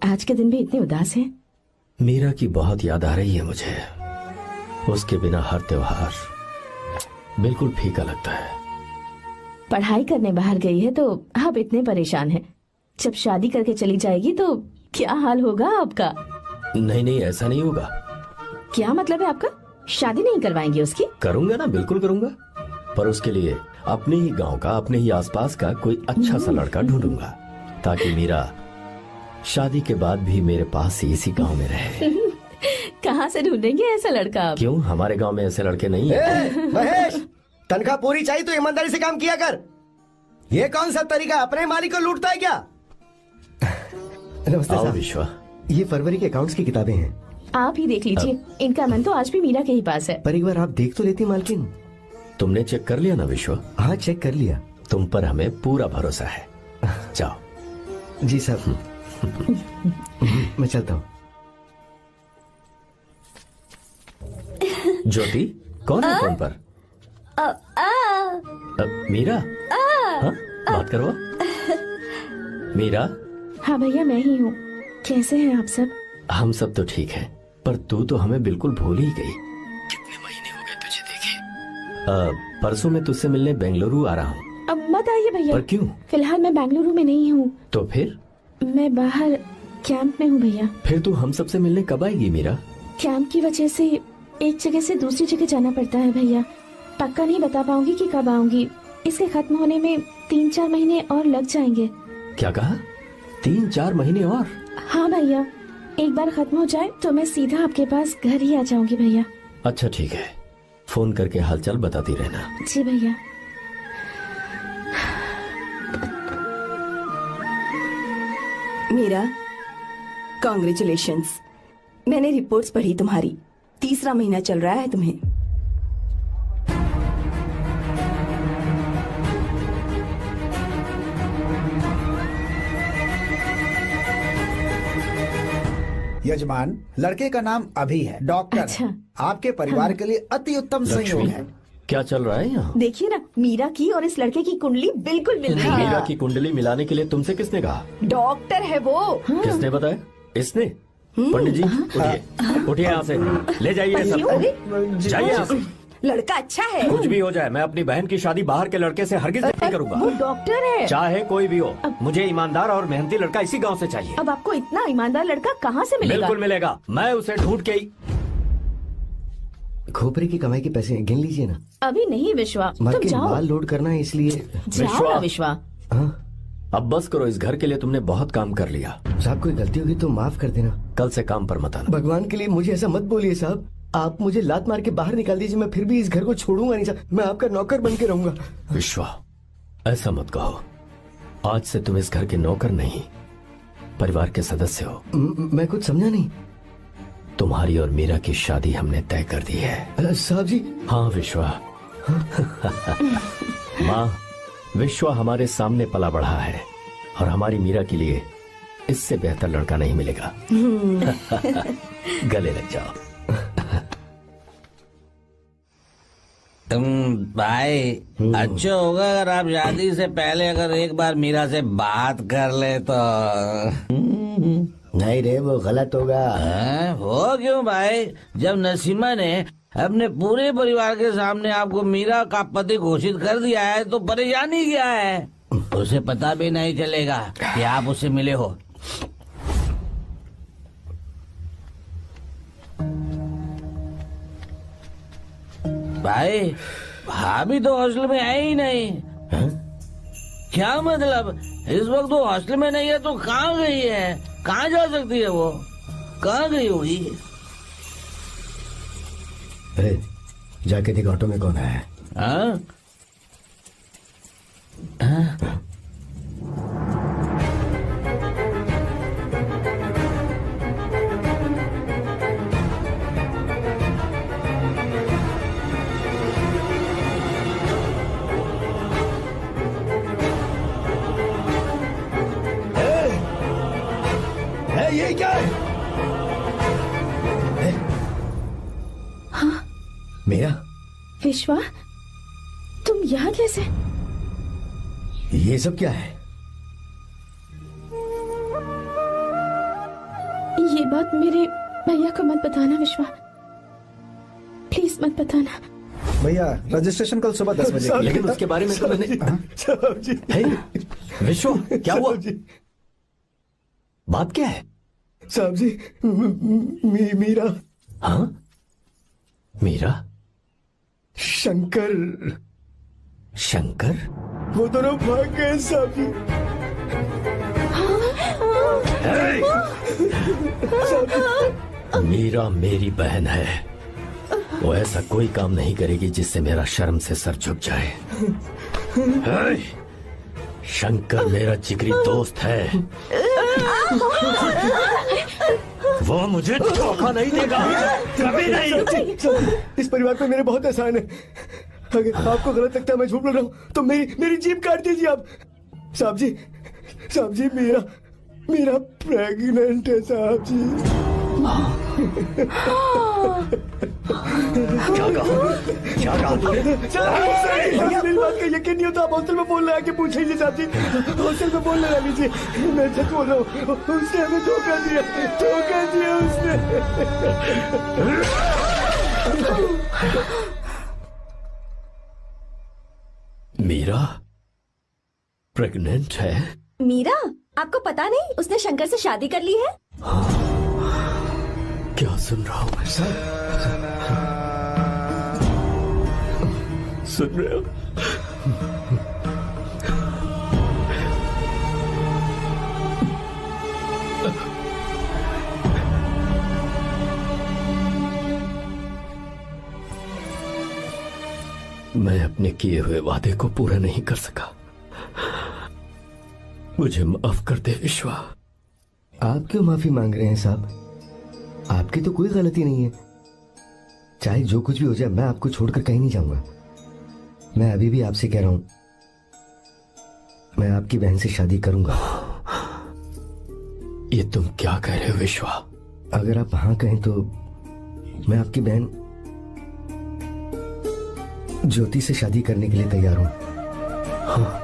आज के दिन भी इतने उदास हैं? मीरा की बहुत याद आ रही है मुझे। उसके बिना हर त्योहार बिल्कुल फीका लगता है। पढ़ाई करने बाहर गई है तो आप इतने परेशान हैं। जब शादी करके चली जाएगी तो क्या हाल होगा आपका? नहीं नहीं, ऐसा नहीं होगा। क्या मतलब है आपका? शादी नहीं करवाएंगे उसकी? करूंगा ना, बिल्कुल करूंगा, पर उसके लिए अपने ही गांव का, अपने ही आसपास का कोई अच्छा सा लड़का ढूंढूंगा ताकि मीरा शादी के बाद भी मेरे पास ही इसी गांव में रहे। कहाँ से ढूंढेंगे ऐसा लड़का आप? क्यों, हमारे गांव में ऐसे लड़के नहीं हैं? महेश, तनख्वाह पूरी चाहिए तो ईमानदारी से काम किया कर। ये कौन सा तरीका, अपने मालिक को लूटता है क्या? नमस्ते आओ साहब। विश्वा। ये फरवरी के अकाउंट्स की किताबें हैं। आप ही देख लीजिए, इनका मन तो आज भी मीरा के ही पास है। पर एक बार आप देख तो लेती मालकिन। तुमने चेक कर लिया ना विश्वा? हाँ, चेक कर लिया। तुम पर हमें पूरा भरोसा है। जाओ। जी साहब। मैं चलता हूँ। ज्योति, कौन है फोन पर? मीरा? हाँ, बात करो। मीरा? हाँ भैया, मैं ही हूँ। कैसे हैं आप सब? हम सब तो ठीक हैं, पर तू तो हमें बिल्कुल भूल ही गई। कितने महीने हो गए तुझे देखे। परसों मैं तुझसे मिलने बेंगलुरु आ रहा हूँ। अब मत आइए भैया। पर क्यों? फिलहाल मैं बेंगलुरु में नहीं हूँ। तो फिर? मैं बाहर कैंप में हूँ भैया। फिर तू हम सबसे मिलने कब आएगी मीरा? कैंप की वजह से एक जगह से दूसरी जगह जाना पड़ता है भैया। पक्का नहीं बता पाऊंगी कि कब आऊंगी। इसके खत्म होने में 3-4 महीने और लग जाएंगे। क्या कहा? 3-4 महीने और? हाँ भैया, एक बार खत्म हो जाए तो मैं सीधा आपके पास घर ही आ जाऊंगी भैया। अच्छा ठीक है, फोन करके हालचाल बताती रहना। जी भैया। मीरा, कॉन्ग्रेचुलेशंस। मैंने रिपोर्ट्स पढ़ी तुम्हारी। 3रा महीना चल रहा है तुम्हें। यजमान, लड़के का नाम अभी है, डॉक्टर। अच्छा। आपके परिवार के लिए अति उत्तम संयोग है। क्या चल रहा है यहाँ? देखिए ना, मीरा की और इस लड़के की कुंडली बिल्कुल मिल रही है। मीरा की कुंडली मिलाने के लिए तुमसे किसने कहा? डॉक्टर है वो। किसने बताया? इसने? पंडित जी, उठिए, उठिए यहाँ से, ले जाइए सब। जाइए यहाँ से। लड़का अच्छा है। कुछ भी हो जाए, मैं अपनी बहन की शादी बाहर के लड़के से हरगिज नहीं करूंगा। वो डॉक्टर है। चाहे कोई भी हो, मुझे ईमानदार और मेहनती लड़का इसी गांव से चाहिए। अब आपको इतना ईमानदार लड़का कहाँ से मिलेगा? बिल्कुल मिलेगा, मैं उसे ढूंढ के ही। खोपरे की कमाई के पैसे गिन लीजिए ना। अभी नहीं विश्वा, तुम मालकिन, जाओ। माल लोड करना है इसलिए। जाओ ना विश्वा। अब बस करो, इस घर के लिए तुमने बहुत काम कर लिया। साहब, कोई गलती होगी तो माफ कर देना। कल से काम पर मत आना। भगवान के लिए मुझे ऐसा मत बोलिए साहब। आप मुझे लात मार के बाहर निकाल दीजिए, मैं फिर भी इस घर को छोड़ूंगा नहीं साहब। मैं आपका नौकर बन के रहूंगा। विश्वा, ऐसा मत कहो। आज से तुम इस घर के नौकर नहीं, परिवार के सदस्य हो। मैं कुछ समझा नहीं। तुम्हारी और मीरा की शादी हमने तय कर दी है। साहब जी। हाँ विश्वा। माँ, विश्वा हमारे सामने पला बढ़ा है और हमारी मीरा के लिए इससे बेहतर लड़का नहीं मिलेगा। गले लग जाओ। भाई, अच्छा होगा अगर आप शादी से पहले अगर एक बार मीरा से बात कर ले तो। नहीं रे, वो गलत होगा। हो क्यों भाई? जब नसीमा ने अपने पूरे परिवार के सामने आपको मीरा का पति घोषित कर दिया है तो परेशानी क्या है? उसे पता भी नहीं चलेगा कि आप उससे मिले हो। भाई भाभी तो हॉस्टल में है ही नहीं। क्या मतलब? इस वक्त वो हॉस्टल में नहीं है तो कहाँ गई है? कहाँ जा सकती है वो? कहाँ गई होगी? जाके देख ऑटो में कौन आया है। हाँ? हाँ? ये क्या है? हाँ मेरा विश्वा, तुम यहाँ कैसे? ये सब क्या है? ये बात मेरे भैया को मत बताना विश्वा, प्लीज मत बताना। भैया रजिस्ट्रेशन कल सुबह 10 बजे। लेकिन उसके बारे में तो मैंने विश्व क्या हुआ? बात क्या है? साहब जी मीरा। हाँ मीरा? शंकर। शंकर? वो दोनों भाग गए साहब जी। मीरा मेरी बहन है, वो ऐसा कोई काम नहीं करेगी जिससे मेरा शर्म से सर झुक जाए। शंकर मेरा जिगरी दोस्त है, वो मुझे धोखा नहीं देगा, कभी नहीं। इस परिवार पे मेरे बहुत एहसान है। अगर आपको गलत लगता है मैं झूठ बोल रहा हूँ तो मेरी जीभ काट दीजिए आप। साहब जी मेरा प्रेग्नेंट है साहब जी। क्या कहा तूने? मेरी बात का यकीन नहीं होता, आप हॉस्टल में फोन लगा के पूछ लीजिए साहब जी। हॉस्टल में फोन लगा लीजिए, मैं सच बोल रहा हूँ। उसने हमें धोखा दिया उसने। मीरा प्रेग्नेंट है? मीरा, आपको पता नहीं उसने शंकर से शादी कर ली है? क्या सुन रहा हूँ मैं? सुन रहे हो? मैं अपने किए हुए वादे को पूरा नहीं कर सका, मुझे माफ कर दे विश्वा। आप क्यों माफी मांग रहे हैं साहब? आपकी तो कोई गलती नहीं है। चाहे जो कुछ भी हो जाए मैं आपको छोड़कर कहीं नहीं जाऊंगा। मैं अभी भी आपसे कह रहा हूं, मैं आपकी बहन से शादी करूंगा। ये तुम क्या कह रहे हो विश्वा? अगर आप हाँ कहें तो मैं आपकी बहन ज्योति से शादी करने के लिए तैयार हूं। हाँ।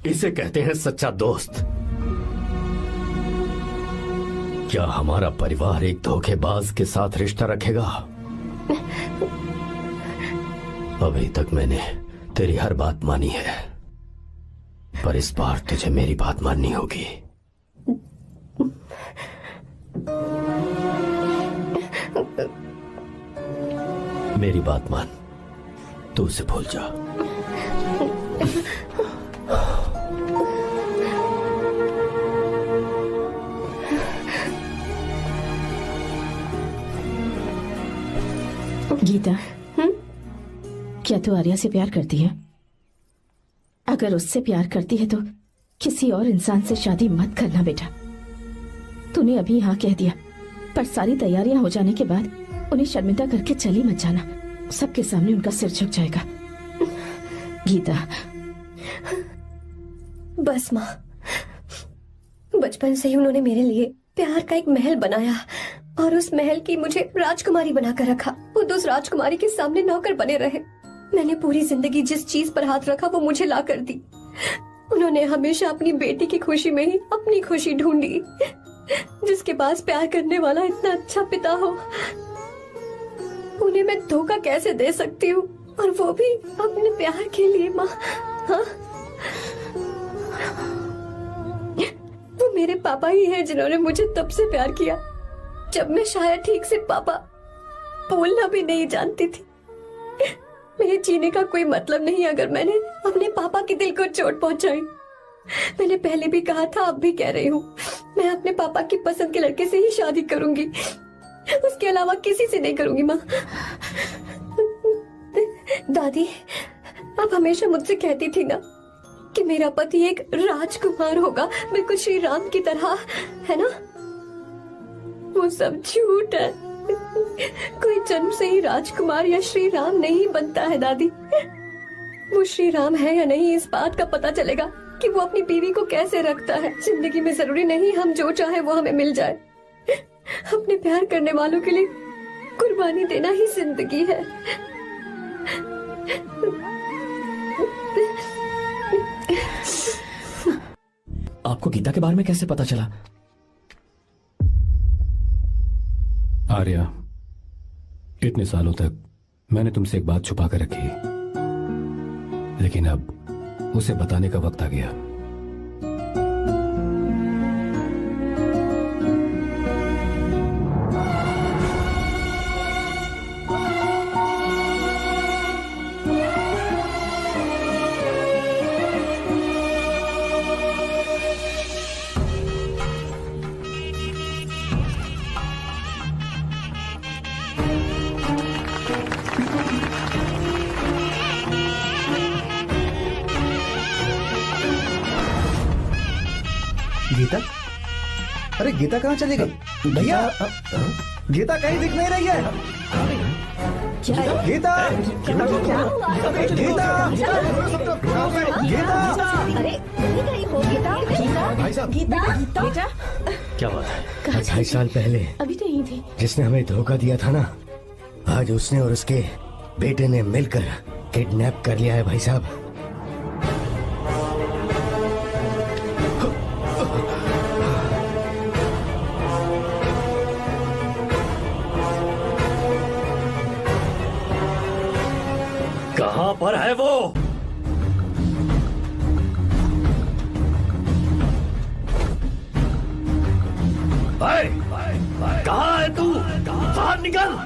इसे कहते हैं सच्चा दोस्त। क्या हमारा परिवार एक धोखेबाज के साथ रिश्ता रखेगा? अभी तक मैंने तेरी हर बात मानी है, पर इस बार तुझे मेरी बात माननी होगी। मेरी बात मान, तू उसे भूल जा। गीता, क्या तू आर्या से प्यार करती है? अगर उससे प्यार करती है तो किसी और इंसान से शादी मत करना बेटा। तूने अभी हाँ कह दिया, पर सारी तैयारियां हो जाने के बाद उन्हें शर्मिंदा करके चली मत जाना, सबके सामने उनका सिर झुक जाएगा। गीता। बस माँ, बचपन से ही उन्होंने मेरे लिए प्यार का एक महल बनाया और उस महल की मुझे राजकुमारी बनाकर रखा। वो उस राजकुमारी के सामने नौकर बने रहे। मैंने पूरी जिंदगी जिस चीज पर हाथ रखा वो मुझे ला कर दी। उन्होंने हमेशा अपनी बेटी की खुशी में ही अपनी खुशी ढूंढी। जिसके पास प्यार करने वाला इतना अच्छा पिता हो, उन्हें मैं धोखा कैसे दे सकती हूँ, और वो भी अपने प्यार के लिए। माँ, हाँ, वो मेरे पापा ही हैं जिन्होंने मुझे तब से प्यार किया जब मैं शायद ठीक से पापा बोलना भी नहीं जानती थी। मेरे जीने का कोई मतलब नहीं अगर मैंने अपने पापा के दिल को चोट पहुंचाई। मैंने पहले भी कहा था, अब भी कह रही हूँ, मैं अपने पापा की पसंद के लड़के से ही शादी करूंगी, उसके अलावा किसी से नहीं करूंगी। माँ, दादी, आप हमेशा मुझसे कहती थी ना कि मेरा पति एक राजकुमार होगा, बिल्कुल श्री राम की तरह, है ना? वो सब झूठ है। कोई जन्म से ही राजकुमार या श्री राम नहीं बनता है दादी। वो श्री राम है या नहीं, इस बात का पता चलेगा कि वो अपनी बीवी को कैसे रखता है। जिंदगी में जरूरी नहीं हम जो चाहे वो हमें मिल जाए। अपने प्यार करने वालों के लिए कुर्बानी देना ही जिंदगी है। आपको गीता के बारे में कैसे पता चला? आर्या, इतने सालों तक मैंने तुमसे एक बात छुपा कर रखी, लेकिन अब उसे बताने का वक्त आ गया। गीता? अरे गीता कहाँ चली गई? भैया, गीता कहीं दिख नहीं रही है। गीता, गीता, गीता, अरे कहीं हो गीता? भाई साहब, बेटा, क्या बात है? 2.5 साल पहले अभी तो यही थी। जिसने हमें धोखा दिया था ना, आज उसने और उसके बेटे ने मिलकर किडनैप कर लिया है भाई साहब। कहां पर है वो? कहां है तू? बाहर निकल!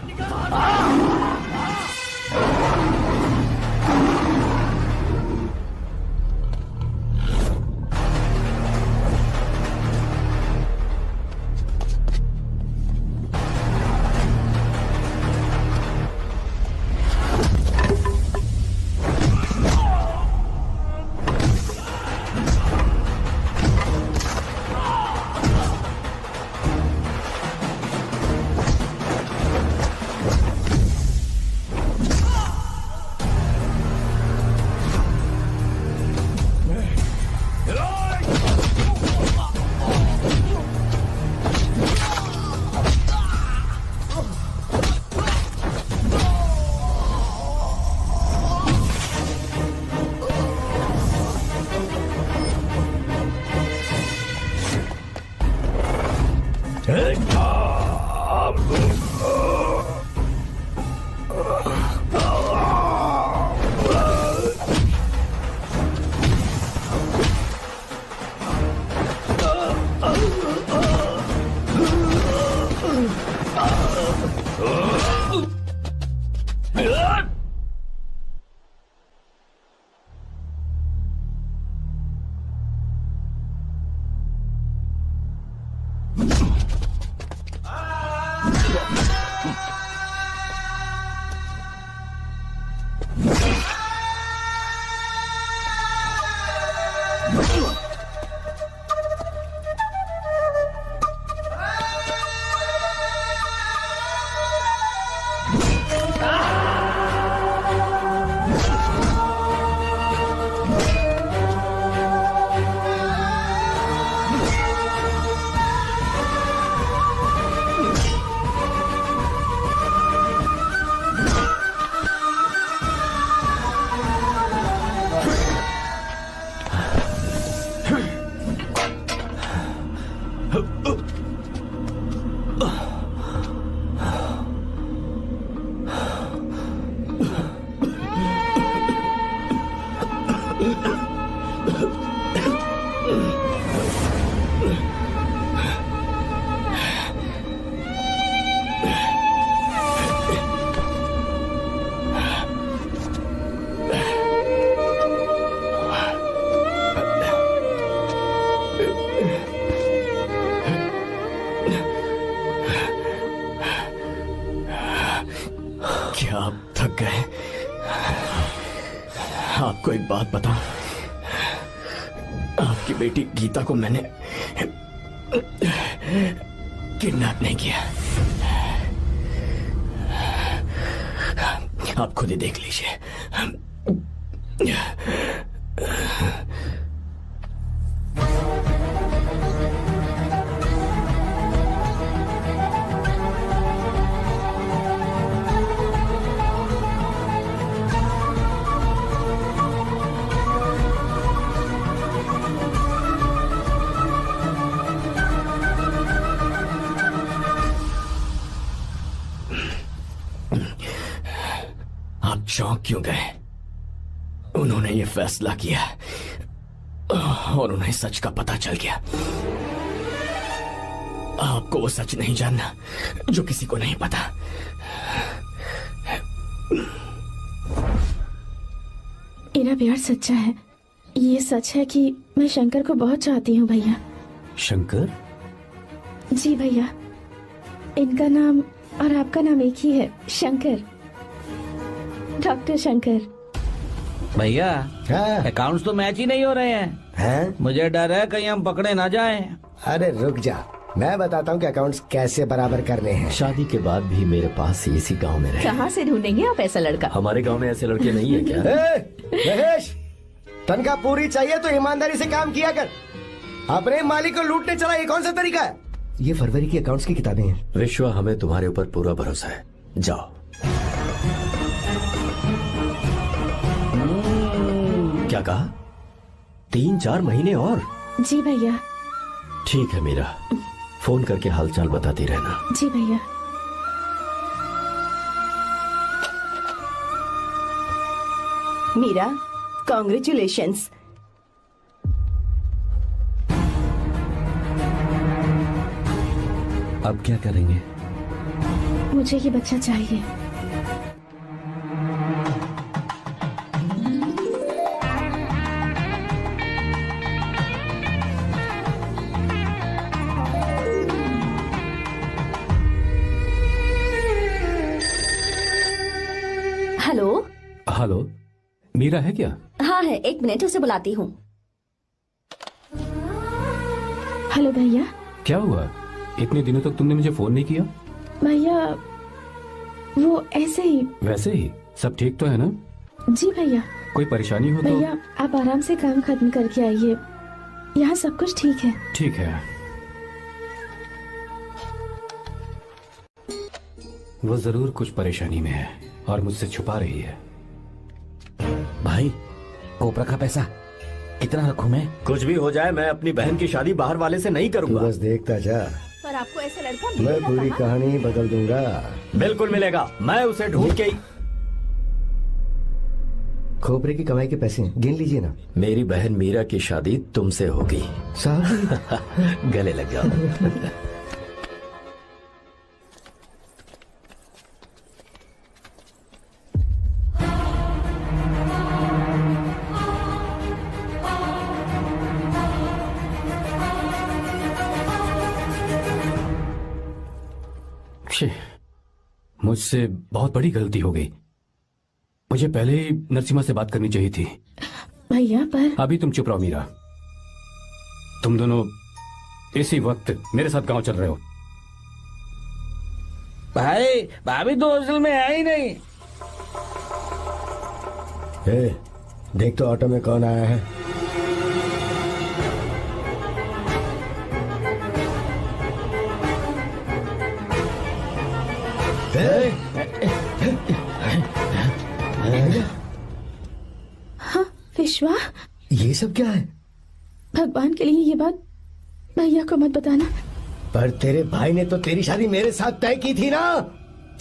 आपको एक बात बताऊं, आपकी बेटी गीता को मैंने किडनैप नहीं किया। आप खुद ही देख लीजिए। आप चौंक क्यों गए? उन्होंने ये फैसला किया और उन्हें सच का पता चल गया। आपको वो सच नहीं जानना जो किसी को नहीं पता। मेरा प्यार सच्चा है। ये सच है कि मैं शंकर को बहुत चाहती हूँ भैया। शंकर? जी भैया, इनका नाम और आपका नाम एक ही है, शंकर, डॉक्टर शंकर। भैया अकाउंट्स तो मैच ही नहीं हो रहे हैं। मुझे डर है कहीं हम पकड़े ना जाएं। अरे रुक जा, मैं बताता हूँ कि अकाउंट्स कैसे बराबर करने हैं। शादी के बाद भी मेरे पास इसी गांव में रहे। कहाँ से ढूंढेंगे आप ऐसा लड़का? हमारे गांव में ऐसे लड़के नहीं है क्या? महेश, तनख्वाह पूरी चाहिए तो ईमानदारी से काम किया कर। अपने मालिक को लूटने चला, ये कौन सा तरीका है? ये फरवरी की अकाउंट्स की किताबें हैं। विश्वा, हमें तुम्हारे ऊपर पूरा भरोसा है। जाओ। क्या कहा? 3-4 महीने और? जी भैया। ठीक है मीरा, फोन करके हालचाल बताती रहना। जी भैया। मीरा, कॉन्ग्रेचुलेशंस। अब क्या करेंगे? मुझे ये बच्चा चाहिए। हेलो। हेलो, मीरा है क्या? हाँ है, 1 मिनट, उसे बुलाती हूँ। हेलो भैया। क्या हुआ? इतने दिनों तक तुमने मुझे फोन नहीं किया? भैया वो ऐसे ही। वैसे ही? सब ठीक तो है ना? जी भैया। कोई परेशानी हो तो? भैया आप आराम से काम खत्म करके आइए, यहाँ सब कुछ ठीक है। ठीक है। वो जरूर कुछ परेशानी में है और मुझसे छुपा रही है। भाई, कोपरा का पैसा कितना रखूं मैं? कुछ भी हो जाए, मैं अपनी बहन की शादी बाहर वाले से नहीं करूंगा। बस देखता जा, पर आपको ऐसा लड़का मैं मिलेगा पूरी कहाँ? कहानी ही बदल दूंगा। बिल्कुल मिलेगा, मैं उसे ढूंढ के ही। खोपरे की कमाई के पैसे गिन लीजिए ना। मेरी बहन मीरा की शादी तुमसे होगी। साहब गले लग जाओ। मुझसे बहुत बड़ी गलती हो गई। मुझे पहले ही नरसिम्हा से बात करनी चाहिए थी। भैया पर अभी तुम चुप रहो मीरा। तुम दोनों इसी वक्त मेरे साथ गांव चल रहे हो। भाई, भाभी तो हॉस्टल में है ही नहीं। देख तो ऑटो में कौन आया है। हाँ विश्वा, ये सब क्या है? भगवान के लिए ये बात भैया को मत बताना। पर तेरे भाई ने तो तेरी शादी मेरे साथ तय की थी ना।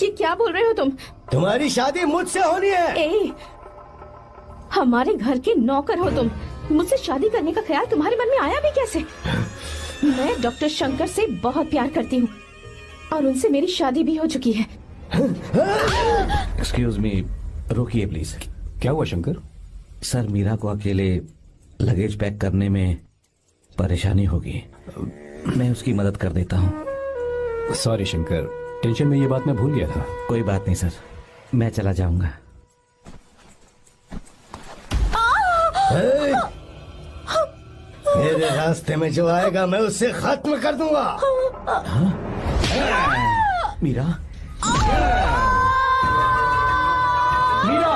ये क्या बोल रहे हो तुम? तुम्हारी शादी मुझसे होनी है। हमारे घर के नौकर हो तुम, मुझसे शादी करने का ख्याल तुम्हारे मन में आया भी कैसे? मैं डॉक्टर शंकर से बहुत प्यार करती हूँ और उनसे मेरी शादी भी हो चुकी है। एक्सक्यूज मी, रोकिए प्लीज। क्या हुआ शंकर? सर, मीरा को अकेले लगेज पैक करने में परेशानी होगी, मैं उसकी मदद कर देता हूँ। सॉरी शंकर, टेंशन में ये बात मैं भूल गया था। कोई बात नहीं सर, मैं चला जाऊंगा। मेरे रास्ते में जो आएगा मैं उससे खत्म कर दूंगा। मीरा, मीरा, मीरा,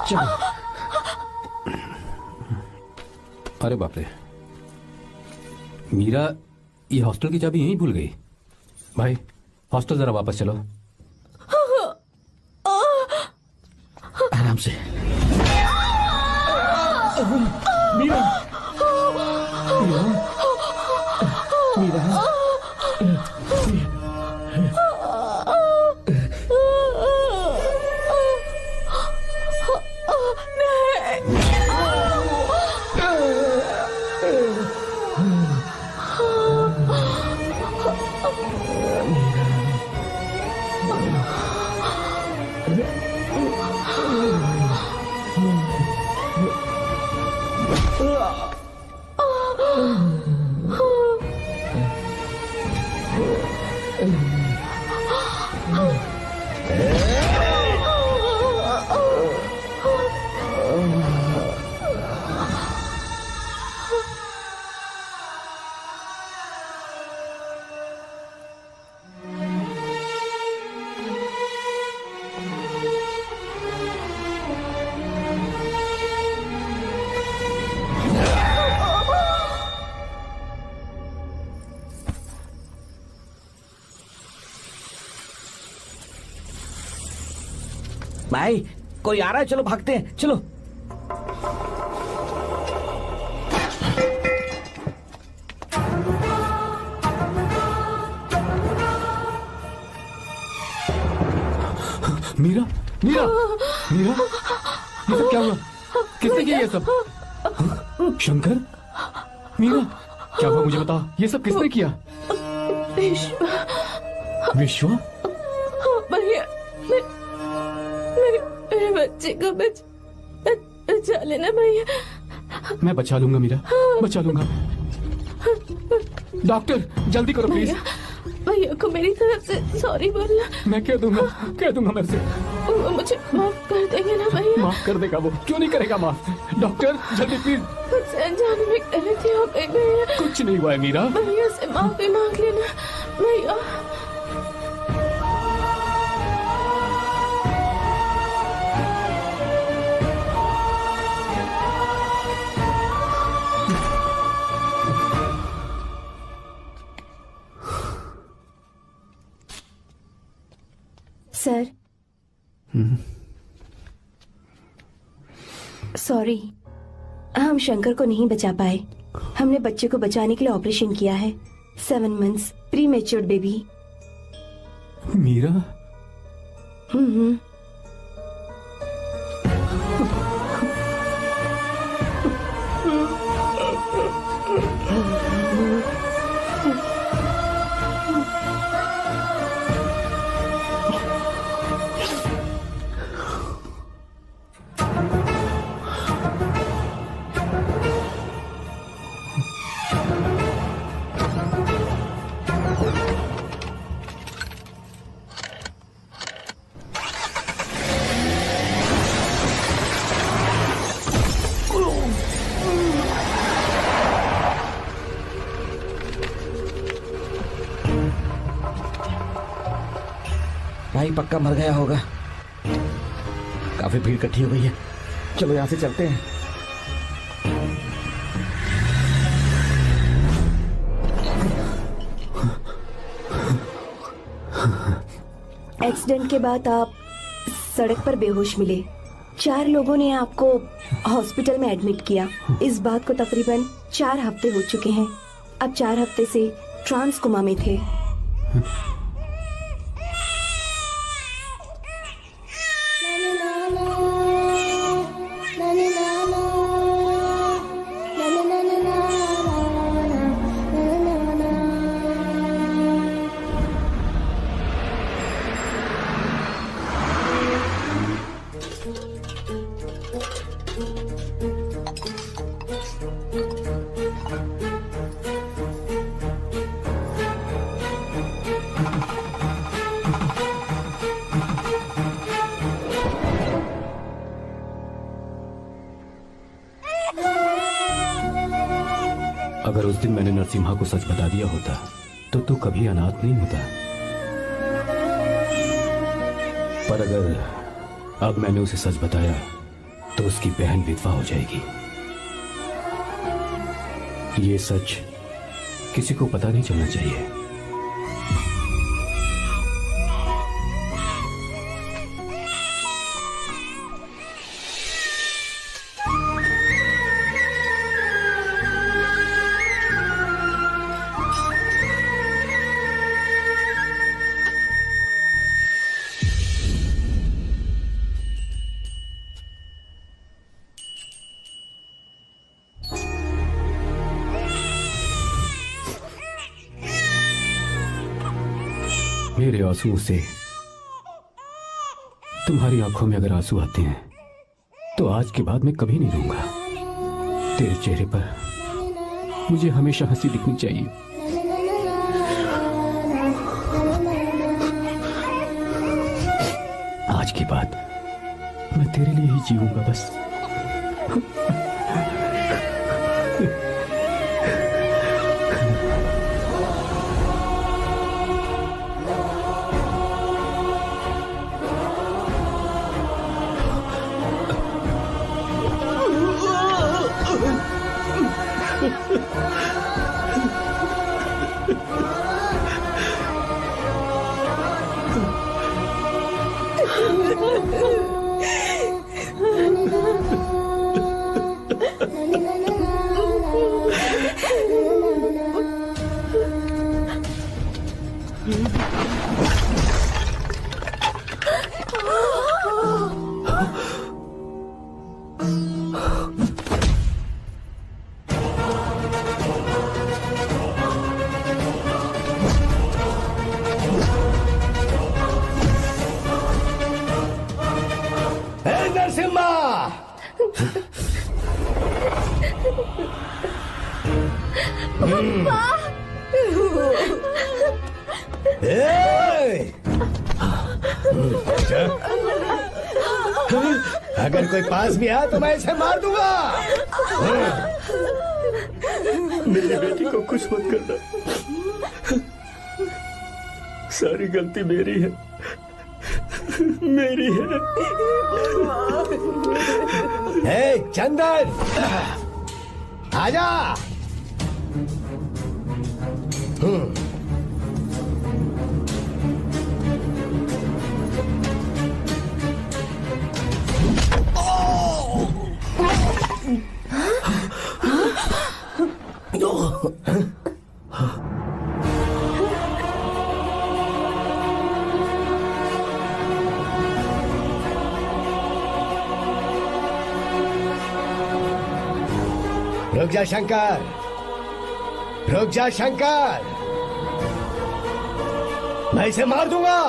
चलो। अरे बाप रे, मीरा ये हॉस्टल की चाबी यहीं भूल गई। भाई हॉस्टल जरा वापस चलो। आराम से। मीरा, मीरा, मीरा। भाई कोई आ रहा है, चलो भागते हैं, चलो। मीरा, मीरा, मीरा, ये सब क्या हुआ? किसने किया ये सब? शंकर, मीरा, क्या हुआ मुझे बता। ये सब किसने किया? विश्वा? भैया, मेरे बच्चे को बचा लेना भैया। मैं बचा लूंगा मीरा, बचा लूंगा। डॉक्टर जल्दी करो प्लीज। भैया को मेरी तरफ से सॉरी बोलना। मैं कह दूंगा मैं से। वो मुझे माफ कर देंगे ना भैया? माफ कर देगा वो, क्यों नहीं करेगा माफ। डॉक्टर जल्दी प्लीज। कुछ अनजाने में गलती हो गई भैया। कुछ नहीं हुआ है मीरा। भैया से माफी मांग लेना भैया। सर, सॉरी, हम शंकर को नहीं बचा पाए। हमने बच्चे को बचाने के लिए ऑपरेशन किया है। 7 months prematured baby. Meera? भाई पक्का मर गया होगा। काफी भीड़ इकट्ठी हो गई है, चलो यहाँ से चलते हैं। एक्सीडेंट के बाद आप सड़क पर बेहोश मिले। 4 लोगों ने आपको हॉस्पिटल में एडमिट किया। इस बात को तकरीबन 4 हफ्ते हो चुके हैं। अब 4 हफ्ते से ट्रांस कोमा में थे। दिन मैंने नरसिम्हा को सच बता दिया होता तो तू कभी अनाथ नहीं होता। पर अगर अब मैंने उसे सच बताया तो उसकी बहन विधवा हो जाएगी। ये सच किसी को पता नहीं चलना चाहिए। मेरे आंसुओं से तुम्हारी आंखों में अगर आंसू आते हैं तो आज के बाद मैं कभी नहीं रोऊंगा। तेरे चेहरे पर मुझे हमेशा हंसी दिखनी चाहिए। आज के बाद मैं तेरे लिए ही जीऊंगा बस। अगर कोई पास भी आया तो मैं इसे मार दूंगा। मेरी बेटी को कुछ मत करना, सारी गलती मेरी है, मेरी है। हे चंदन, आजा। रुक जा शंकर, रुक जा शंकर, मैं इसे मार दूंगा।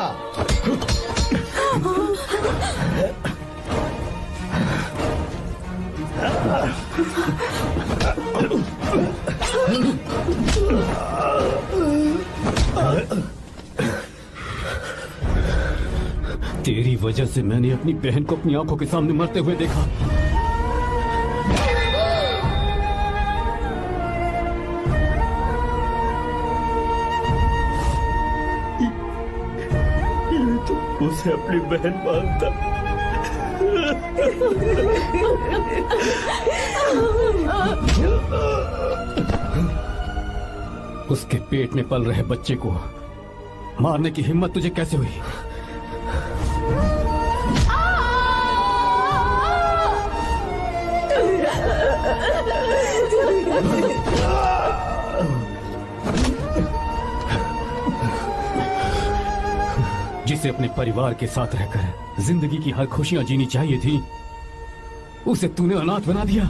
तेरी वजह से मैंने अपनी बहन को अपनी आंखों के सामने मरते हुए देखा। उसे अपनी बहन मानता। उसके पेट में पल रहे बच्चे को मारने की हिम्मत तुझे कैसे हुई? जिसे अपने परिवार के साथ रहकर जिंदगी की हर खुशियां जीनी चाहिए थी, उसे तूने अनाथ बना दिया।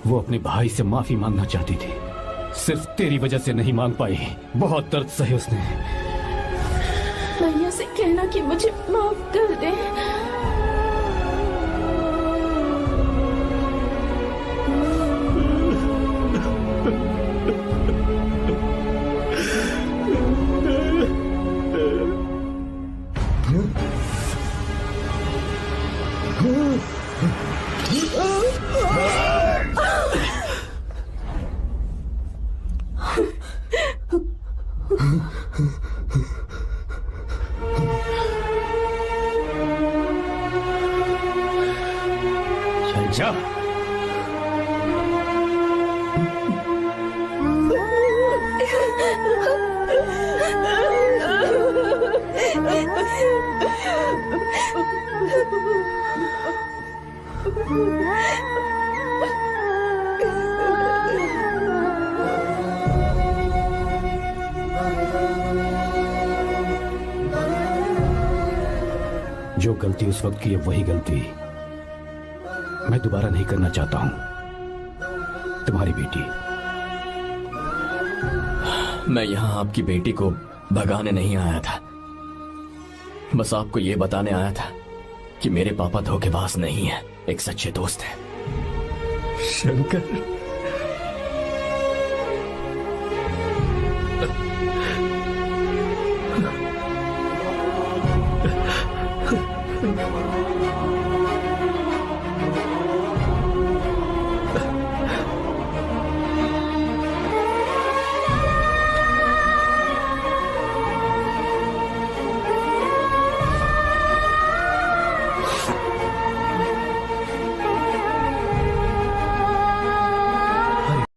वो अपने भाई से माफी मांगना चाहती थी, सिर्फ तेरी वजह से नहीं मांग पाई। बहुत दर्द सहे उसने। भैया से कहना कि मुझे माफ कर दे। चल जा। जो गलती उस वक्त की है वही गलती मैं दोबारा नहीं करना चाहता हूं। तुम्हारी बेटी। मैं यहाँ आपकी बेटी को भगाने नहीं आया था, बस आपको ये बताने आया था कि मेरे पापा धोखेबाज नहीं है, एक सच्चे दोस्त है। शंकर,